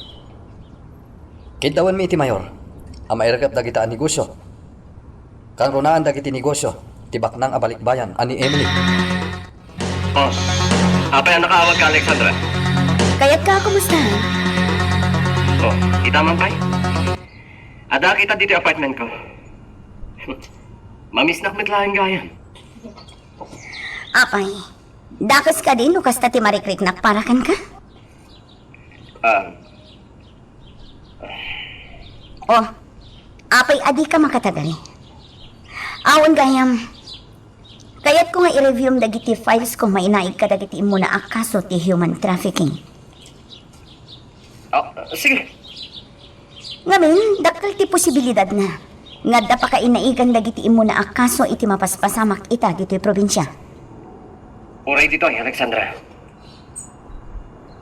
Kidawan mi iti mayor. Ang mairagap dagiti ang negosyo. Kang runaan dagiti negosyo, tibak nang abalikbayan ani Emily. Boss, apay ang nakaawag ka, Alexandra? Kaya't ka, kumusta? Oh, kita man pay? Ada kita dito apartment ko. Mamiss na kmitlahan gayan. Apay, dakas ka din, ukas ta ti marikrik nakparakan ka? Oh, apay adi ka makatagal. Awan gayam. Kaya't ko nga i-review ang dagiti files kung mainaig ka dagiti imo na akaso ti human trafficking. Sige. Ngamin, dakal ti posibilidad na. Nga da pa ka inaigan dagiti imo na akaso iti mapaspasamak ita dito'y probinsya. Uray dito Alexandra.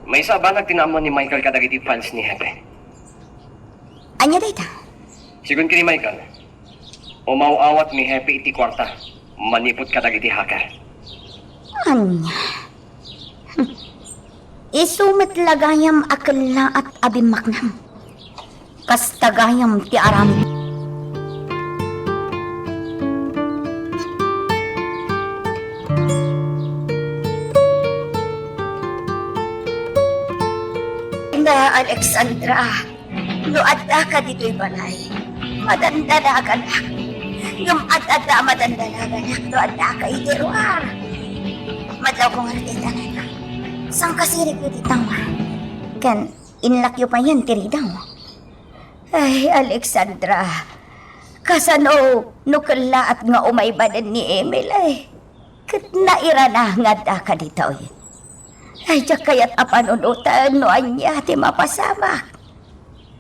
May isa ba nagtinamon ni Michael kadagiti files ni Hepe? Anya data? Sigun kini Michael, umawawat ni Hepe iti kwarta. Manipot kadagiti hacker. Anya? Isumet lagayam akala at abimaknam. Kastagayam ti arami. Na Alexandra, luadda ka dito'y balay. Madandalagan lang. Ngam at-ada madandalagan lang. Luadda ka itiruar. Madlaw ko nga nagitanan na. Sang kasirig ko titangwa. Kan, inlakyo pa yan, tiri daw. Ay, Alexandra. Kasano, nukala at nga umaybadan ni Emil ay. Kat naira na nga da ka dito eh. Ay, diyak kaya't apanunutan no anya ti mapasama.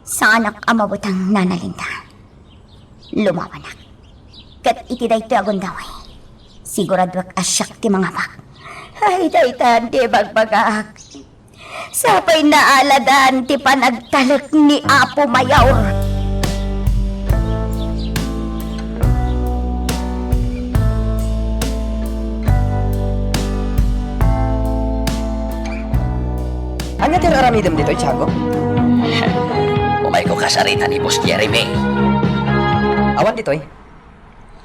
Sa anak amabutang nanalinda. Lumawanak. Kat iti da ito agundaway. Sigurado asyak ti mga bak. Ay, daytan di bagbagak. Sapay naaladan ti panagtalak ni Apo Mayaw. Anya ti aramidem dito, Tiago? Umay ko kasarita ni Boss Jeremy. Awan dito,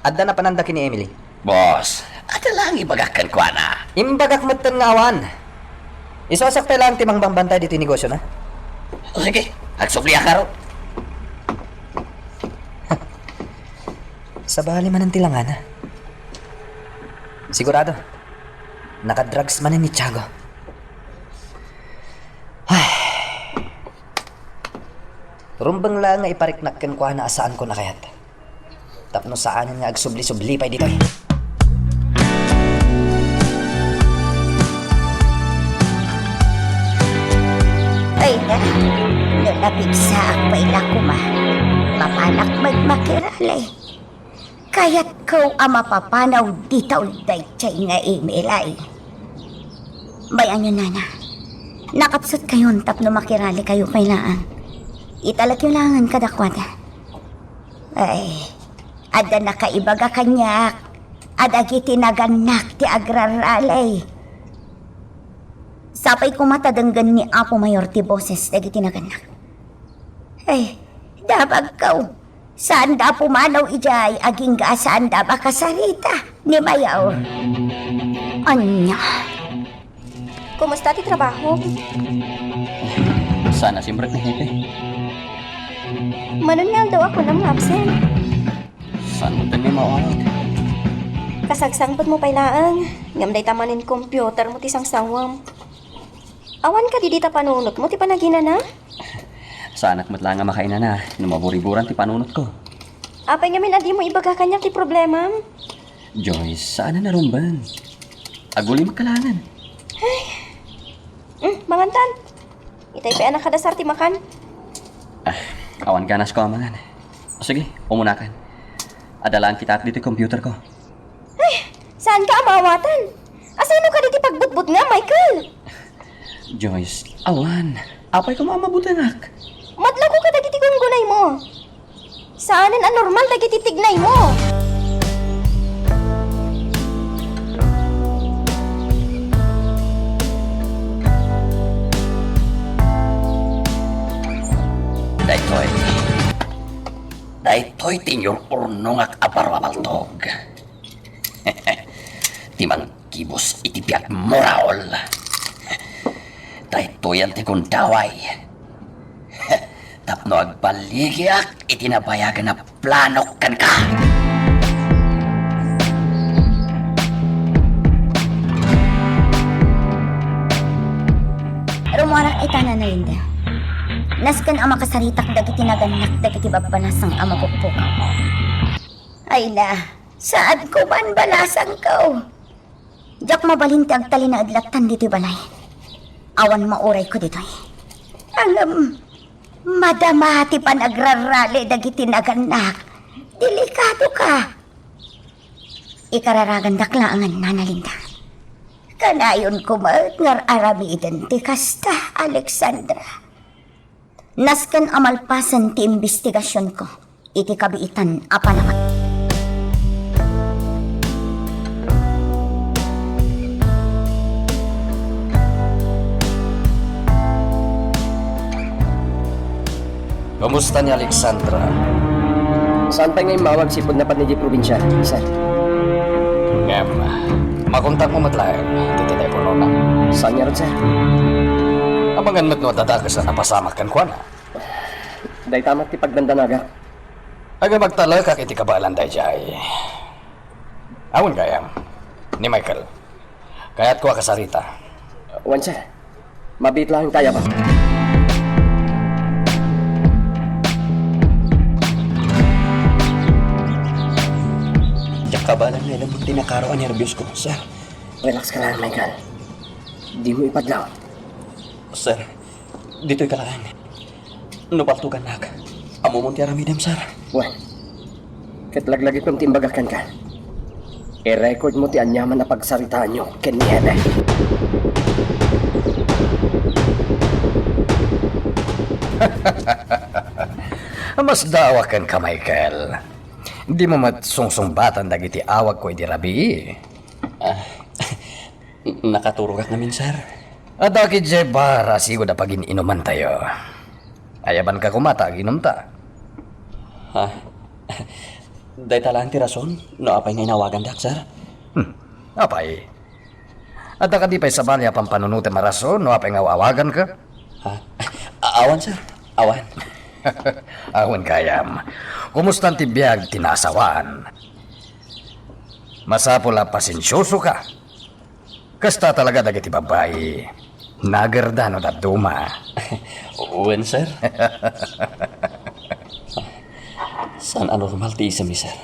adda na pananda kini Emily. Boss, ada lang ibagakan ko na. Imbagak matan nga awan. Isosakta lang timang bambantay dito yung negosyo na. O sige, agsukliya ka ro. Sa bali man ang tilangan. Sigurado, nakadrugs man ni Tiago. Rumbang lang nga ipariknakkan ko na asaan ko na kayat. Tapno saan nga agsubli-subli pa dito. Ay na, nalapit sa akbay lakuma. Mapanak magmakiralay. Kaya't ko ang mapapanaw ditaw day chay nga emailay. Bayan nyo nana, nakapsot kayon tapno makirali kayo kailangan. Italak yung langan kadakwada. Ay, ada nakaibaga kanyak. Ada gitinaganak ti agraralay. Sapay kumatadanggan ni Apo Mayor ti boses na gitinaganak. Ay, dabag kaw. Saan da pumanaw ijay aging ga saan da bakasarita ni Mayaw. Anya. Kumusta ti trabaho? Sana simbrek ni Hepe. Manunal daw ako ng absent. Saan mo tayo may mawawag? Kasagsangpot mo pailaang. Ngamday tamanin computer mo ti sangsangwam. Awan ka di dita panunot mo ti panagina na? Sa anak mo't lang nga makainan na. Numaburiburan ti panunot ko. Apay ngamin adi mo ibaga kanyak ti problema. Joyce, saan na narumban? Aguli magkalangan. Mangantan. Itay pa anak kadasar ti makan. Awan ganas ko amangan. O sige, umunakan. Adalaan kita at dito yung computer ko. Ay, saan ka amawatan? Asino ka dito pagbutbut nga, Michael? Joyce, awan. Apay ko mamabutanak. Madlago ka dagiti gungunay mo. Saanan anormal dagiti tignay mo. Daytoy tinyor urnong ak aparwabaltog. Timang kibos itipiat moraol. Daytoy ang tikundaway. Tapno agbaligyak itinabayagan na planok kan ka. Rumarak ita na Linda. Naskan ang makasaritak dagiti naganak dagiti babanasang ama pukpuk. Ay na, saan ko man balasang ko? Diyak mabalinti agtali na adlatan dito balay. Awan mauray ko dito'y. Ang madamati pa nagrarali dagiti naganak. Delikado ka. Ikararagan daklangan nanalinda. Kanayon ko ngar arami identikasta, Alexandra. Nasken amalpasan ti investigasyon ko. Iti kabiitan apanamat. Kumusta ni Alexandra? Saan pa ngayon mawag si Pudnapat ni di probinsya, sir? Ngam, makontak mo matlayan. Dito telepono na. Saan nga rin, sir? Abangan mo't no tatakas na napasamak kan kwa na. Day tamat ti pagdandanaga. Aga magtala ka kiti kabalan day jay. Awon gayam. Ni Michael. Kaya't ko kasarita. Wan, sir. Mabit lang kaya ba? Kabalan na ilang tinakaro ang nervyos ko, sir. Relax ka lang, Michael. Di mo ipadlaw. Sir, dito'y kalaan. Nupaltukan nak. Amo mong tiaramidem, sir. Wan, katlaglagi kong timbagakan ka. I-record mo ti anyaman na pagsaritaan nyo, Ken Nieve. Mas dawakan ka, Michael. Di mo matsungsungbatan dagiti awag ko iti rabi. Nakaturo ka namin, sir. At aki Jebara, sigo na pagin inuman tayo. Ayaban ka kumata, ginom ta. Ha? Day talaan ti rason, no apay nga inawagan dak, sir. Apay. At ka di pa'y sabalya pang panunutin marason, no apay nga awagan ka? Ha? Awan, sir. Awan. Awan kayam. Kumusta ang tibiyag tinasawaan? Masapula pasensyoso ka. Kasta talaga dagiti babae. Nagarda no daduma. Uwan, sir. Saan anormal ti isa mi, sir?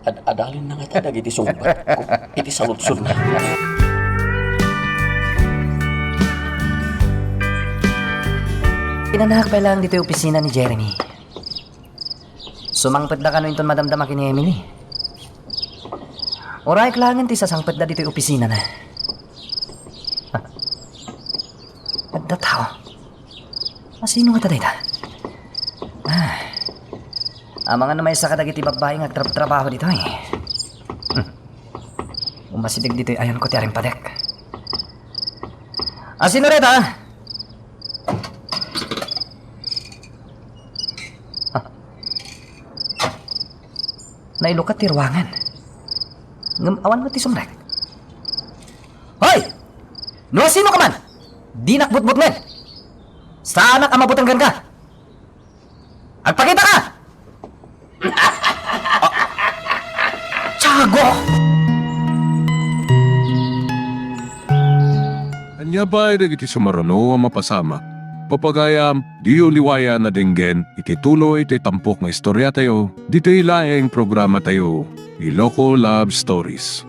Adalin na nga ta dagiti sumbat ko. Iti salud-sud na. Pinanaak pa lang dito yung opisina ni Jeremy. Sumangpet na ka no inton madamdama kini Emily. Oray kailangan ti sasangpet na dito yung opisina na. At na tao? Sino nga taday ta? Ang mga namay sa kadagiti babae nga trabaho dito eh. Umasidig dito yung ayan ko ti aring padek. Sino rin ha? Nailukat ti ruangan. Ngamawan mo ti sumrek. Hoy! No, sino ka man? Di nakbutbut men. Saan ang amabutanggan ka? Agpakita ka! Tiago! Anya ba iti sumarano ang mapasama? Papagayam, di uliwaya na dinggen, itituloy iti tampok nga istorya tayo, dito ilaing programa tayo, Iloko Love Stories.